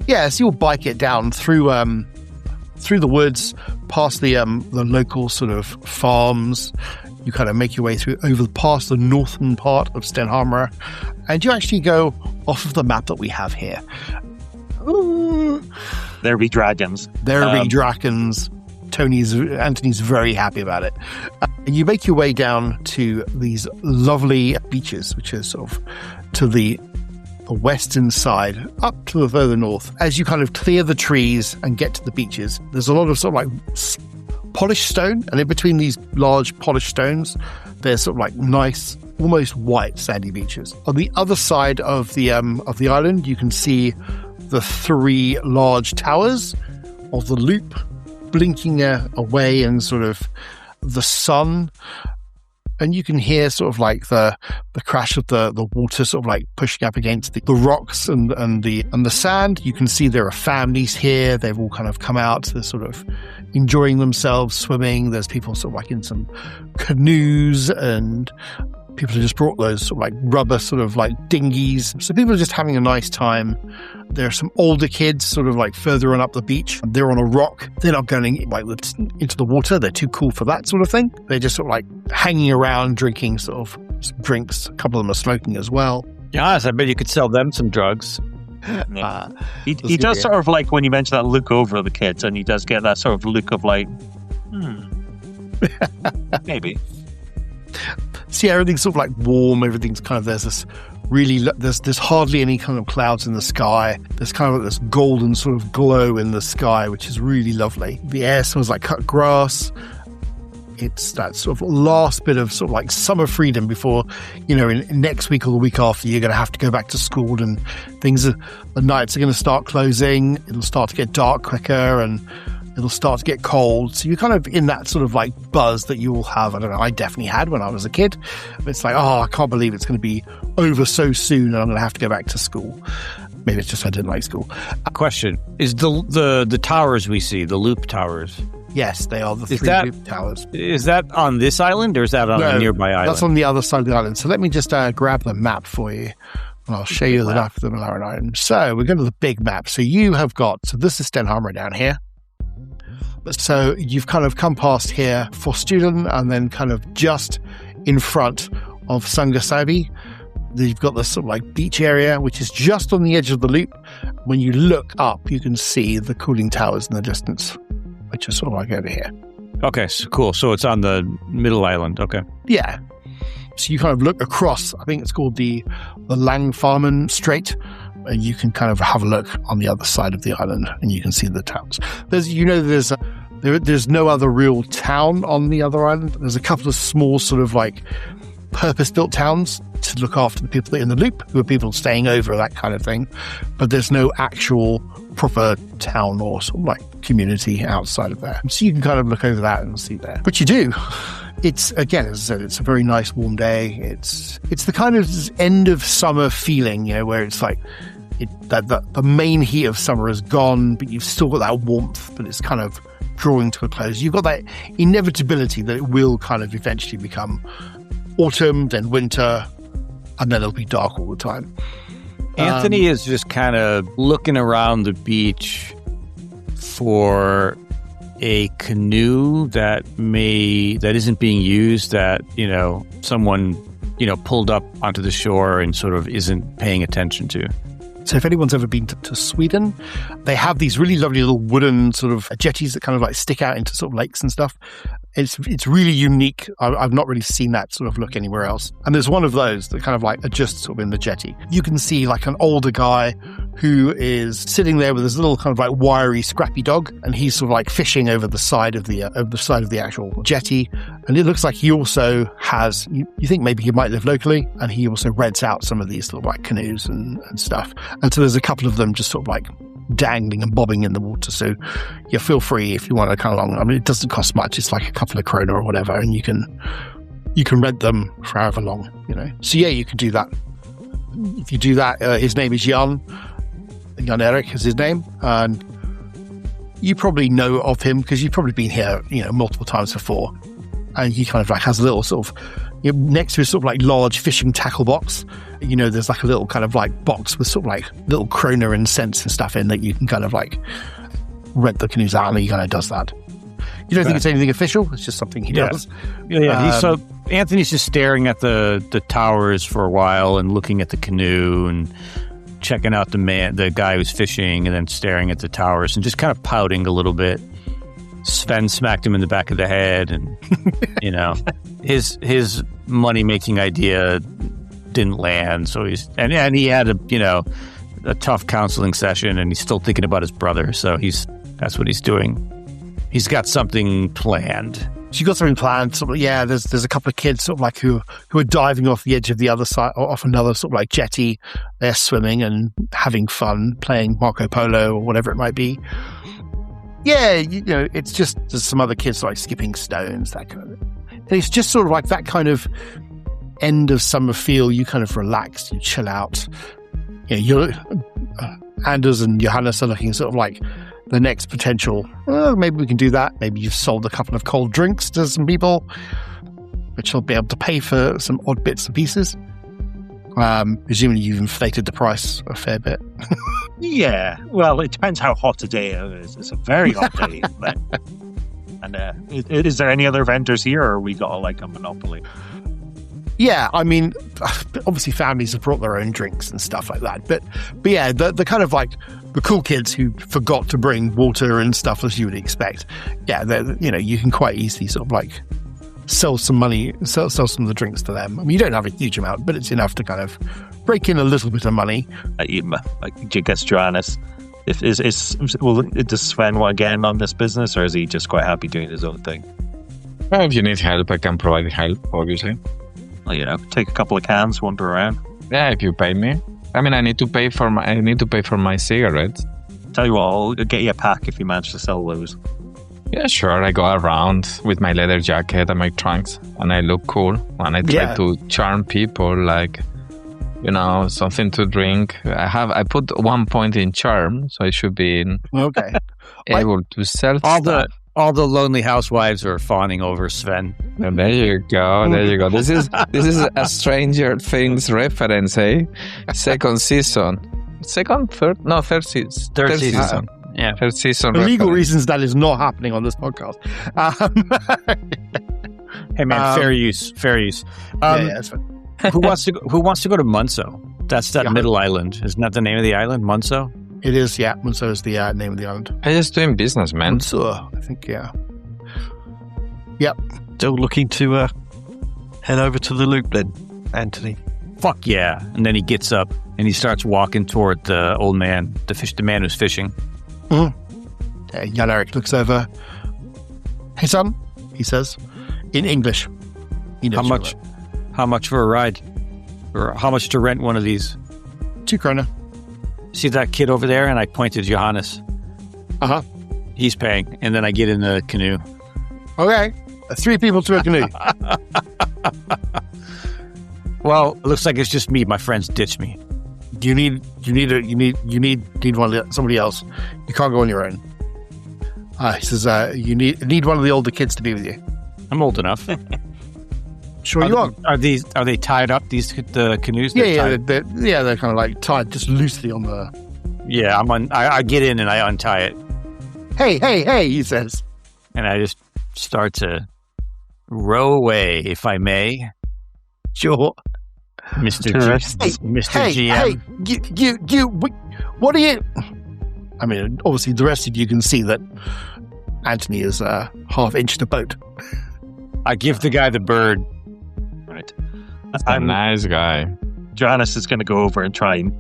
Yeah, so you'll bike it down through the woods, past the local sort of farms. You kind of make your way through past the northern part of Stenhamra, and you actually go off of the map that we have here. Ooh. There be dragons. There be dragons. Anthony's very happy about it. And you make your way down to these lovely beaches, which is sort of to the western side, up to the further north. As you kind of clear the trees and get to the beaches, there's a lot of sort of like polished stone, and in between these large polished stones, there's sort of like nice, almost white sandy beaches. On the other side of the island, you can see the 3 large towers of the loop blinking away, and sort of the sun. And you can hear sort of like the crash of the water sort of like pushing up against the rocks and the sand. You can see there are families here. They've all kind of come out. They're sort of enjoying themselves swimming. There's people sort of like in some canoes, and people have just brought those sort of like rubber sort of like dinghies. So people are just having a nice time. There are some older kids sort of like further on up the beach. They're on a rock. They're not going like into the water. They're too cool for that sort of thing. They're just sort of like hanging around, drinking sort of some drinks. A couple of them are smoking as well. Yes, I bet you could sell them some drugs. Yeah. He does sort of like, when you mention that, look over at the kids, and he does get that sort of look of like, maybe. See, everything's sort of like warm. Everything's kind of, there's this really, there's hardly any kind of clouds in the sky. There's kind of this golden sort of glow in the sky, which is really lovely. The air smells like cut grass. It's that sort of last bit of sort of like summer freedom before, in next week or the week after, you're going to have to go back to school and the nights are going to start closing. It'll start to get dark quicker and it'll start to get cold. So you're kind of in that sort of like buzz that you will have. I don't know, I definitely had when I was a kid. It's like, I can't believe it's going to be over so soon and I'm going to have to go back to school. Maybe it's just I didn't like school. Question. Is the towers we see, the loop towers? Yes, they are the three loop towers. Is that on this island or is that on a nearby island? That's on the other side of the island. So let me just grab the map for you. And I'll show you the map of the Malaran Island. So we're going to the big map. So you have got, this is Stenhamra down here. So you've kind of come past here for Student and then kind of just in front of Sangasabi. You've got this sort of like beach area, which is just on the edge of the loop. When you look up, you can see the cooling towers in the distance, which is sort of like over here. Okay, so cool. So it's on the middle island. Okay. Yeah. So you kind of look across, I think it's called the Langfarman Strait, and you can kind of have a look on the other side of the island and you can see the towns. There's no other real town on the other island. There's a couple of small sort of like purpose-built towns to look after the people that are in the loop, who are people staying over, that kind of thing. But there's no actual proper town or sort of like community outside of there. So you can kind of look over that and see there. But you do. It's, again, as I said, it's a very nice warm day. It's the kind of end of summer feeling, where it's like the main heat of summer is gone, but you've still got that warmth, but it's kind of drawing to a close. You've got that inevitability that it will kind of eventually become autumn, then winter, and then it'll be dark all the time. Anthony is just kind of looking around the beach for a canoe that isn't being used, that someone pulled up onto the shore and sort of isn't paying attention to. So if anyone's ever been to Sweden, they have these really lovely little wooden sort of jetties that kind of like stick out into sort of lakes and stuff. It's really unique. I've not really seen that sort of look anywhere else. And there's one of those that kind of like are just sort of in the jetty. You can see like an older guy who is sitting there with his little kind of like wiry, scrappy dog, and he's sort of like fishing over the side of the actual jetty. And it looks like he also has, you think maybe he might live locally, and he also rents out some of these little like canoes and stuff. And so there's a couple of them just sort of like dangling and bobbing in the water. So you feel free if you want to come along. I mean, it doesn't cost much. It's like a couple of krona or whatever, and you can rent them for however long, So yeah, you can do that. If you do that, his name is Jan Erik is his name, and you probably know of him because you've probably been here, multiple times before. And he kind of like has a little sort of, next to his sort of like large fishing tackle box, there's like a little kind of like box with sort of like little krona and cents and stuff in that you can kind of like rent the canoes out, and he kind of does that. You don't think it's anything official? It's just something he does. Yeah. So Anthony's just staring at the towers for a while and looking at the canoe and checking out the guy who's fishing, and then staring at the towers and just kind of pouting a little bit. Sven smacked him in the back of the head, and his money making idea didn't land. So he had a tough counseling session, and he's still thinking about his brother. So that's what he's doing. He's got something planned. So you got something planned. Sort of, yeah, there's a couple of kids sort of like who are diving off the edge of the other side, or off another sort of like jetty. They're swimming and having fun, playing Marco Polo or whatever it might be. Yeah, it's just there's some other kids like skipping stones, that kind of thing. And it's just sort of like that kind of end of summer feel. You kind of relax, you chill out. Anders and Johannes are looking sort of like the next potential. Well, maybe we can do that. Maybe you've sold a couple of cold drinks to some people, which will be able to pay for some odd bits and pieces. Presumably you've inflated the price a fair bit. Yeah, well, it depends how hot a day it is. It's a very hot day. And is there any other vendors here, or we got like a monopoly? Yeah, I mean, obviously families have brought their own drinks and stuff like that. But yeah, the kind of like the cool kids who forgot to bring water and stuff as you would expect. Yeah, you can quite easily sort of like sell some money, sell some of the drinks to them. I mean, you don't have a huge amount, but it's enough to kind of rake in a little bit of money. I guess Johannes. Does Sven want to get in on this business, or is he just quite happy doing his own thing? Well, if you need help, I can provide help, obviously. Well, take a couple of cans, wander around. Yeah, if you pay me. I mean, I need to pay for my cigarettes. Tell you what, I'll get you a pack if you manage to sell those. Yeah, sure. I go around with my leather jacket and my trunks, and I look cool. And I try to charm people, like, something to drink. I put 1 point in charm, so I should be able to sell all the lonely housewives are fawning over Sven. And there you go. This is a Stranger Things reference, eh? Third season. Yeah, third season. For legal reference. reasons, that is not happening on this podcast. Hey man, fair use. That's fine. Who wants to go to Munso? That's that middle island. Isn't that the name of the island, Munso? It is, yeah. Munso is the name of the island. I'm just doing business, man. Munso, I think, yeah. Yep. Still looking to head over to the loop then, Anthony. Fuck yeah! And then he gets up and he starts walking toward the old man, the man who's fishing. Jan Erik looks over. Hey, son, he says, in English. He knows How much for a ride? Or how much to rent one of these? 2 krona. See that kid over there? And I point to Johannes. Uh-huh. He's paying. And then I get in the canoe. Okay. 3 people to a canoe. Well, it looks like it's just me. My friends ditched me. You need somebody else. You can't go on your own. He says, you need one of the older kids to be with you. I'm old enough. Sure you are. Are they tied up? The canoes? They're kind of like tied just loosely on the. Yeah, I get in and I untie it. Hey! He says, and I just start to row away, if I may. Sure, Mr. GM. Hey, you, what are you? I mean, obviously, the rest of you can see that Anthony is half-inch the boat. I give the guy the bird. Right. I'm a nice guy. Johannes is going to go over and try and,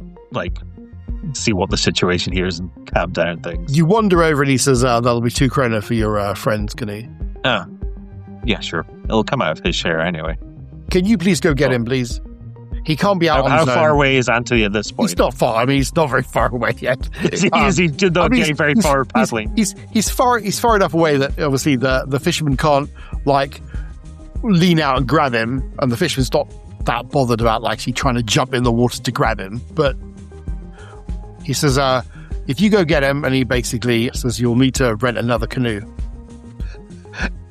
see what the situation here is and calm down things. You wander over and he says, that'll be 2 krona for your friends, can he? Yeah, sure. It'll come out of his share anyway. Can you please go get him, please? He can't be out on his own. How far away is Anthony at this point? He's not far. I mean, he's not very far away yet. Is he not getting very far paddling? He's far enough away that obviously the fisherman can't lean out and grab him, and the fisherman's not that bothered about actually trying to jump in the water to grab him. But he says, if you go get him, and he basically says you'll need to rent another canoe.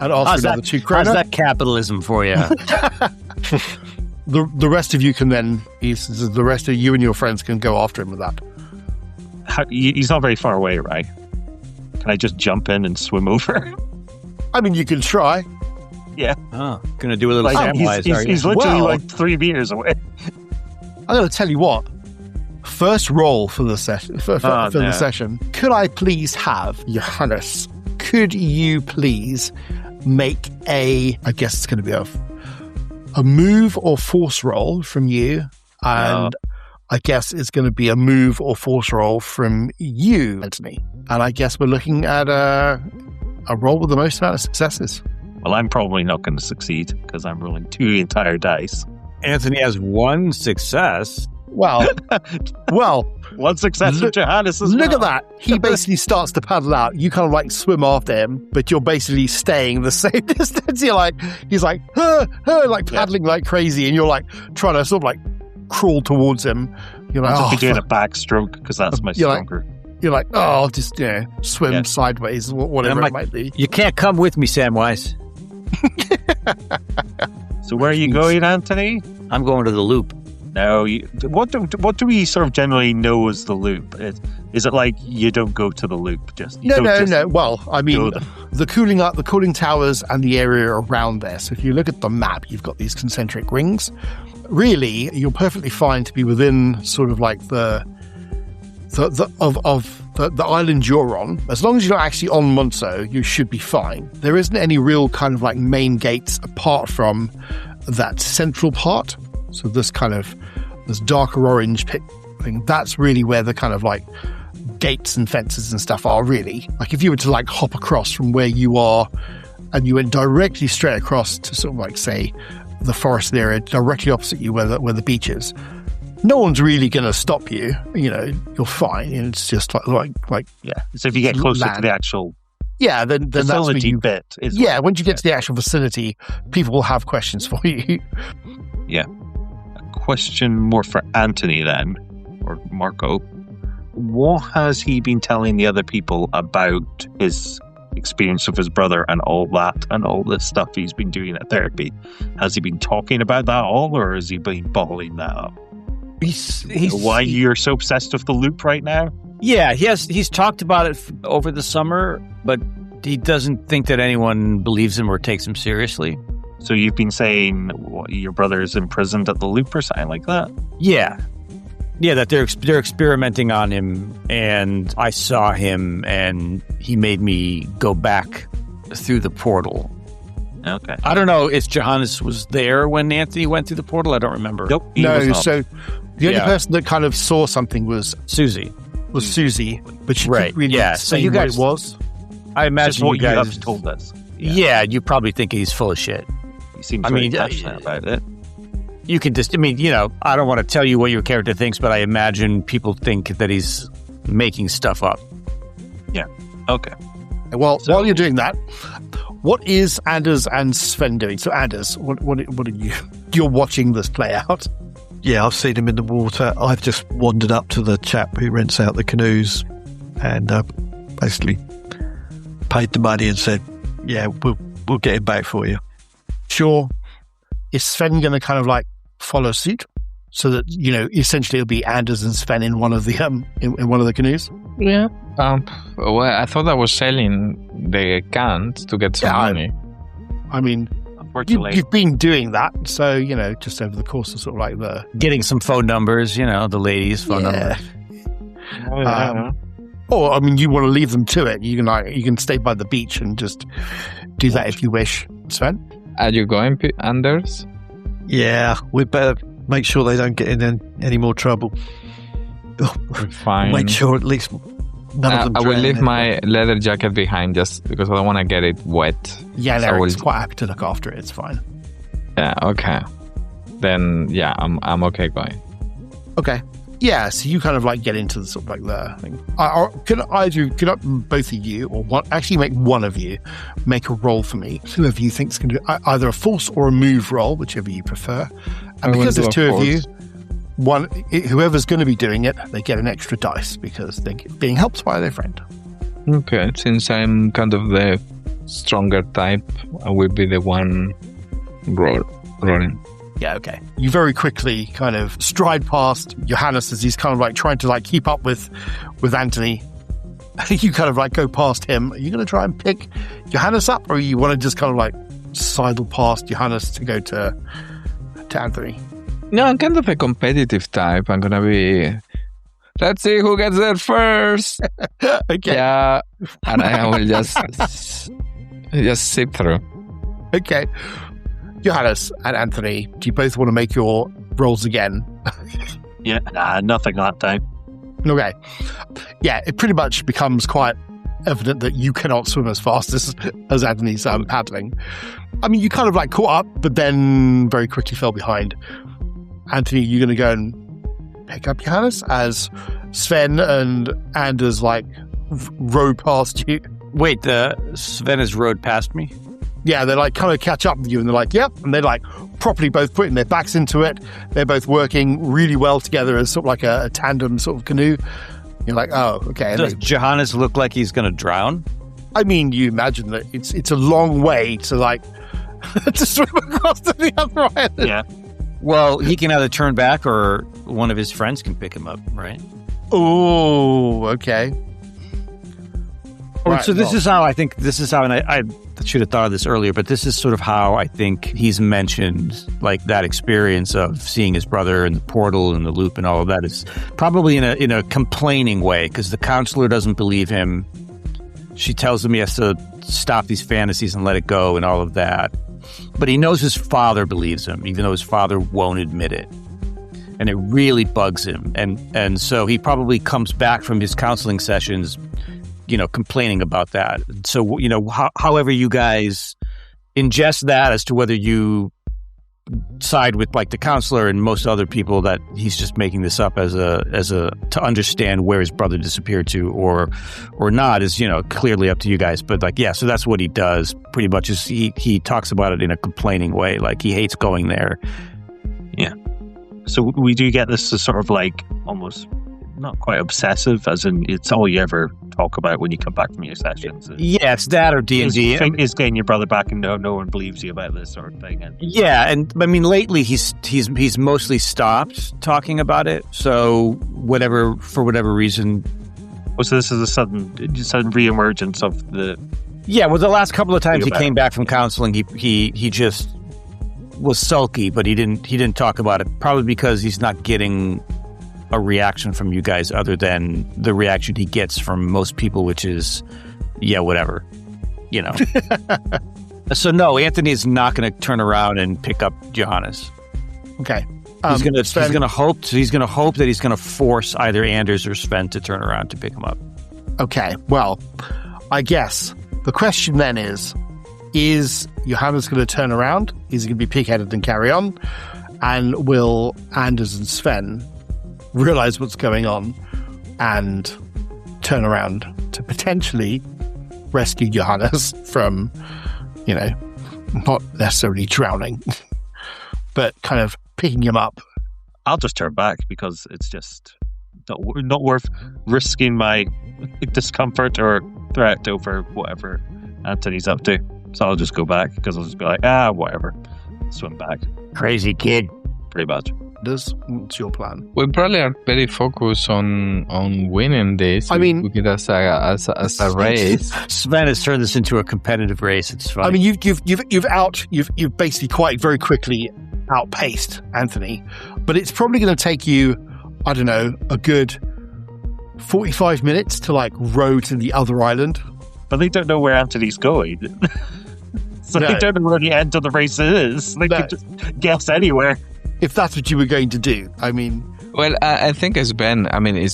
And ask for another 2 krona. How's that capitalism for you? The rest of you can then, he says, the rest of you and your friends can go after him with that. He's not very far away, right? Can I just jump in and swim over? I mean, you can try. Yeah. Oh, gonna do a little Samwise, are you? He's literally 3 meters away. I'm going to tell you what. First roll for the session. The session. Could I please have Johannes? Could you please make I guess it's going to be a move or force roll from you, and I guess it's going to be a move or force roll from you, Anthony. And I guess we're looking at a roll with the most amount of successes. Well, I'm probably not going to succeed because I'm rolling 2 entire dice. Anthony has 1 success. Well, 1 success for Johannes as well. Look at that. He basically starts to paddle out. You kind of swim after him, but you're basically staying the same distance. He's paddling like crazy, and you're trying to sort of crawl towards him. You're like, I'll be doing a backstroke because that's my stronger. You're like, I'll just swim sideways, whatever it might be. You can't come with me, Samwise. So where are you going, Anthony? I'm going to the loop. No, what do we sort of generally know as the loop? Is it like you don't go to the loop? No. Well, I mean, the cooling towers and the area around there. So if you look at the map, you've got these concentric rings. Really, you're perfectly fine to be within sort of the island you're on. As long as you're not actually on Munso, you should be fine. There isn't any real kind of main gates apart from that central part. So this kind of this darker orange thing, that's really where the kind of like gates and fences and stuff are really. Like if you were to like hop across from where you are and you went directly straight across to sort of like, say, the forest area directly opposite you where the beach is, no one's really going to stop you. You know, you're fine. And it's just like yeah. So if you get closer to the actual then that's where facility you, bit is once you get to the actual facility, people will have questions for you. Yeah. A question more for Anthony then, or Marco. What has he been telling the other people about his experience of his brother and all that and all this stuff he's been doing at therapy? Has he been talking about that all, or has he been bottling that up? He's Why you're so obsessed with the loop right now? Yeah, he's talked about it over the summer, but he doesn't think that anyone believes him or takes him seriously. So you've been saying your brother is imprisoned at the loop or something like that? Yeah, that they're experimenting on him, and I saw him, and he made me go back through the portal. Okay. I don't know if Johannes was there when Anthony went through the portal. I don't remember. Nope. No, so the only person that kind of saw something was Susie, but she Right, couldn't really yeah. say So you guys- what it was. I imagine what you guys have told us. Yeah, you probably think he's full of shit. He seems I very mean, passionate about it. You can just, I mean, you know, I don't want to tell you what your character thinks, but I imagine people think that he's making stuff up. Yeah. Okay. Well, while you're doing that, what is Anders and Sven doing? So, Anders, what are you? You're watching this play out. Yeah, I've seen him in the water. I've just wandered up to the chap who rents out the canoes and basically paid the money and said, "Yeah, we'll get him back for you." Sure. Is Sven going to kind of like follow suit, so that essentially it'll be Anders and Sven in one of the in one of the canoes? Yeah. Well, I thought I was selling the cans to get some money. I mean, Unfortunately, you've been doing that, so just over the course of sort of like the Getting some phone numbers, the ladies' phone numbers. Or I mean, you want to leave them to it. You can stay by the beach and just do that if you wish, Sven. Are you going, Anders? Yeah, we better make sure they don't get in any more trouble. Fine. Make sure at least none of them. I will drown leave in. my leather jacket behind just because I don't want to get it wet. Yeah, So Eric's we'll- quite happy to look after it. It's fine. Yeah. Okay. Then yeah, I'm okay going. Okay. Yeah, so you kind of like get into the sort of like the thing. Could both of you, or one, actually make one of you make a roll for me? Whoever you think's going to do either a force or a move roll, whichever you prefer. And I will because do there's a two of you, force. whoever's going to be doing it, they get an extra dice because they're being helped by their friend. Okay. Since I'm kind of the stronger type, I will be the one rolling. Yeah, okay. You very quickly kind of stride past Johannes as he's kind of like trying to like keep up with Anthony. You kind of like go past him. Are you going to try and pick Johannes up, or you want to just kind of like sidle past Johannes to go to Anthony? No, I'm kind of a competitive type. I'm gonna be. Let's see who gets there first. Okay. Yeah, and I will just zip through. Okay. Johannes and Anthony, do you both want to make your rolls again? yeah, nothing that time. Okay. Yeah, it pretty much becomes quite evident that you cannot swim as fast as Anthony's paddling. I mean, you kind of like caught up, but then very quickly fell behind. Anthony, you're going to go and pick up Johannes as Sven and Anders like rode past you. Wait, Sven has rode past me? Yeah, they like kind of catch up with you and they're like, yep. And they're like properly both putting their backs into it. They're both working really well together as sort of like a tandem sort of canoe. You're like, oh, okay. Does Johannes look like he's going to drown? I mean, you imagine that it's a long way to like to swim across to the other island. Yeah. Well, he can either turn back or one of his friends can pick him up, right? Oh, okay. So this is how, and I should have thought of this earlier, but this is sort of how I think he's mentioned like that experience of seeing his brother in the portal and the loop and all of that is probably in a complaining way because the counselor doesn't believe him. She tells him he has to stop these fantasies and let it go and all of that. But he knows his father believes him, even though his father won't admit it. and it really bugs him. And so he probably comes back from his counseling sessions, complaining about that. So, however you guys ingest that as to whether you side with like the counselor and most other people that he's just making this up as a to understand where his brother disappeared to or not is clearly up to you guys. But so that's what he does pretty much, is he talks about it in a complaining way, like he hates going there. Yeah. So we do get this sort of like almost not quite obsessive, as in it's all you ever talk about when you come back from your sessions. Yeah, it's that or D&D. Is getting your brother back, and no one believes you about this sort of thing. And and I mean, lately he's mostly stopped talking about it. So for whatever reason. So this is a sudden reemergence of the. Yeah, well, the last couple of times he came back from counseling, he just was sulky, but he didn't talk about it. Probably because he's not getting a reaction from you guys other than the reaction he gets from most people, which is, whatever, So no, Anthony is not going to turn around and pick up Johannes. Okay. He's going to hope that he's going to force either Anders or Sven to turn around to pick him up. Okay. Well, I guess the question then is Johannes going to turn around? Is he going to be pig-headed and carry on? And will Anders and Sven realize what's going on and turn around to potentially rescue Johannes from, not necessarily drowning, but kind of picking him up? I'll just turn back because it's just not worth risking my discomfort or threat over whatever Anthony's up to. So I'll just go back because I'll just be like, whatever. Swim back. Crazy kid. Pretty much. What's your plan? We probably are very focused on winning this. I mean, we get as a race. Sven has turned this into a competitive race. It's fun. I mean, you've basically quite very quickly outpaced Anthony, but it's probably going to take you, I don't know, a good 45 minutes to like row to the other island. But they don't know where Anthony's going. They don't know where the end of the race is. They could just guess anywhere. If that's what you were going to do, I mean... Well, I think it's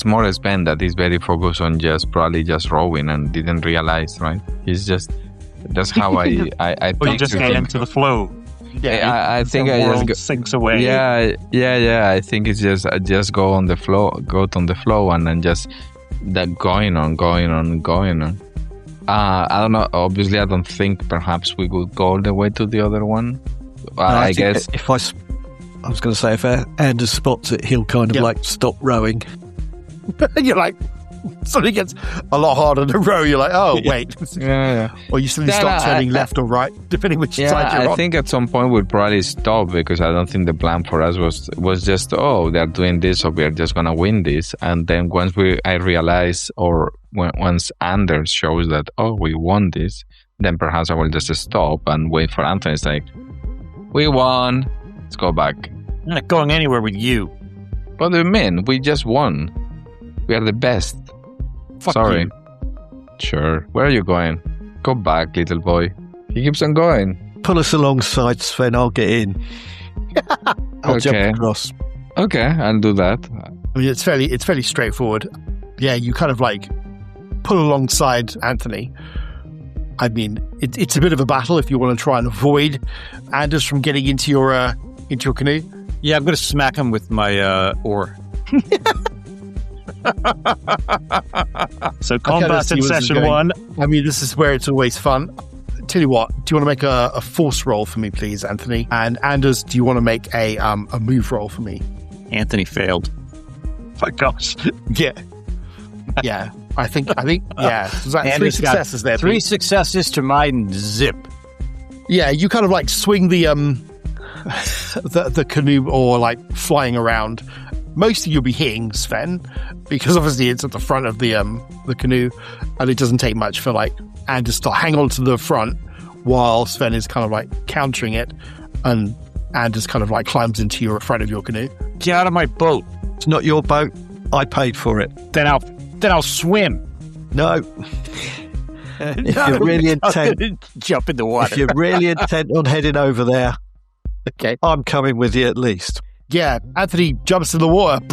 more as Ben that is very focused on probably just rowing and didn't realize, right? He's that's how I think. You just get into the flow. Yeah, I think the world sinks away. Yeah. I think it's just go on the flow and then just that going on. I don't know. Obviously, I don't think perhaps we could go all the way to the other one. I guess if I was going to say, if Anders spots it, he'll kind of like stop rowing. You're like, suddenly gets a lot harder to row. You're like, oh, wait. Yeah. Or you suddenly start turning left or right, depending which side you're on. I think at some point we'll probably stop because I don't think the plan for us was just, they're doing this, so we're just going to win this. And then once I realize, or once Anders shows that, we won this, then perhaps I will just stop and wait for Anthony. It's like, we won. Let's go back. I'm not going anywhere with you. What do you mean? We just won. We are the best. Sorry. You. Sure. Where are you going? Go back, little boy. He keeps on going. Pull us alongside, Sven. I'll get in. I'll jump across. Okay, I'll do that. I mean, it's fairly straightforward. Yeah, you kind of like pull alongside Anthony. I mean, it's a bit of a battle if you want to try and avoid Anders from getting into your canoe. Yeah, I'm going to smack him with my oar. So combat in session 1. I mean, this is where it's always fun. Tell you what, do you want to make a force roll for me, please, Anthony? And Anders, do you want to make a move roll for me? Anthony failed. My gosh. Yeah. I think, yeah. So that 3 successes there. 3 successes to mine, zip. Yeah, you kind of like swing the canoe or like flying around. Mostly you'll be hitting Sven because obviously it's at the front of the canoe, and it doesn't take much for like Anders to hang on to the front while Sven is kind of like countering it, and Anders kind of like climbs into your front of your canoe. Get out of my boat. It's not your boat. I paid for it. Then I'll swim. No. If you're really intent, jump in the water. If you're really intent on heading over there, okay, I'm coming with you at least. Yeah, Anthony jumps in the water.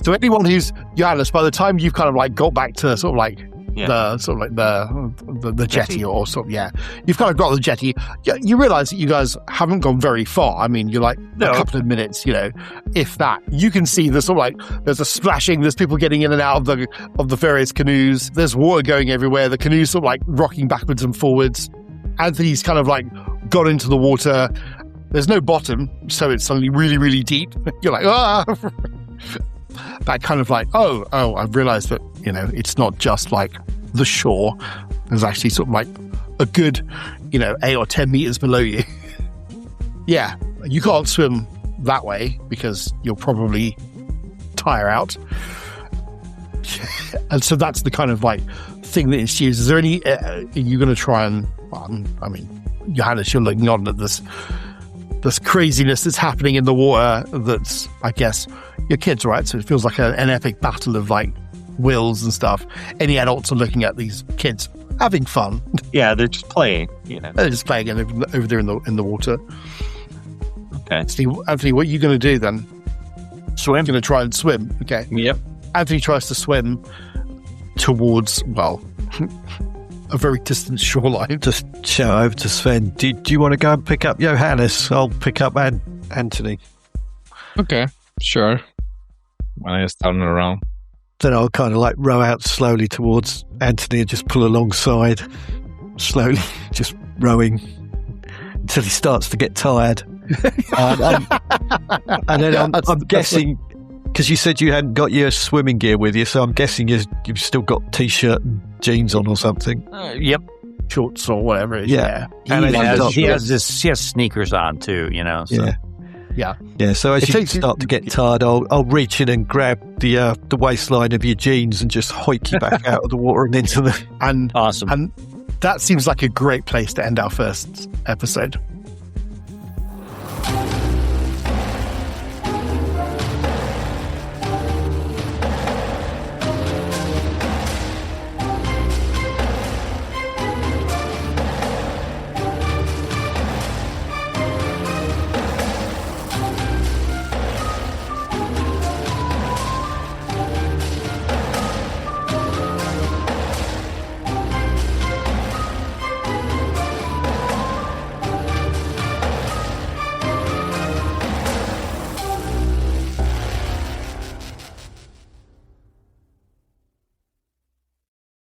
So anyone who's Johannes, by the time you've kind of like got back to sort of like the jetty or sort of, you've kind of got to the jetty. You realize that you guys haven't gone very far. I mean, you're like a couple of minutes, if that. You can see there's sort of like there's a splashing, there's people getting in and out of the various canoes. There's water going everywhere. The canoes sort of like rocking backwards and forwards. Anthony's kind of like got into the water. There's no bottom, so it's suddenly really, really deep. You're like, ah. That kind of like, oh, I've realized that, it's not just like the shore. There's actually sort of like a good, 8 or 10 meters below you. Yeah, you can't swim that way because you'll probably tire out. And so that's the kind of like thing that ensues. Is there any, are you going to try and, Johannes, you're looking on at this craziness that's happening in the water that's, I guess, your kids, right? So it feels like an epic battle of like wills and stuff. Any adults are looking at these kids having fun. Yeah, they're just playing, They're just playing over there in the water. Okay. Anthony, what are you going to do then? Swim. You're going to try and swim. Okay. Yep. Anthony tries to swim towards, a very distant shoreline. Just shout over to Sven. Do you want to go and pick up Johannes? I'll pick up Anthony. Okay, sure. When I just turn around. Then I'll kind of like row out slowly towards Anthony and just pull alongside, slowly, just rowing until he starts to get tired. And then I'm guessing, because you said you hadn't got your swimming gear with you, so I'm guessing you've still got t-shirt and jeans on or something. Yep. Shorts or whatever it is. Yeah. He has sneakers on too, So. Yeah. So as you start to get tired, I'll reach in and grab the waistline of your jeans and just hoik you back out of the water and into the. And awesome. And that seems like a great place to end our first episode.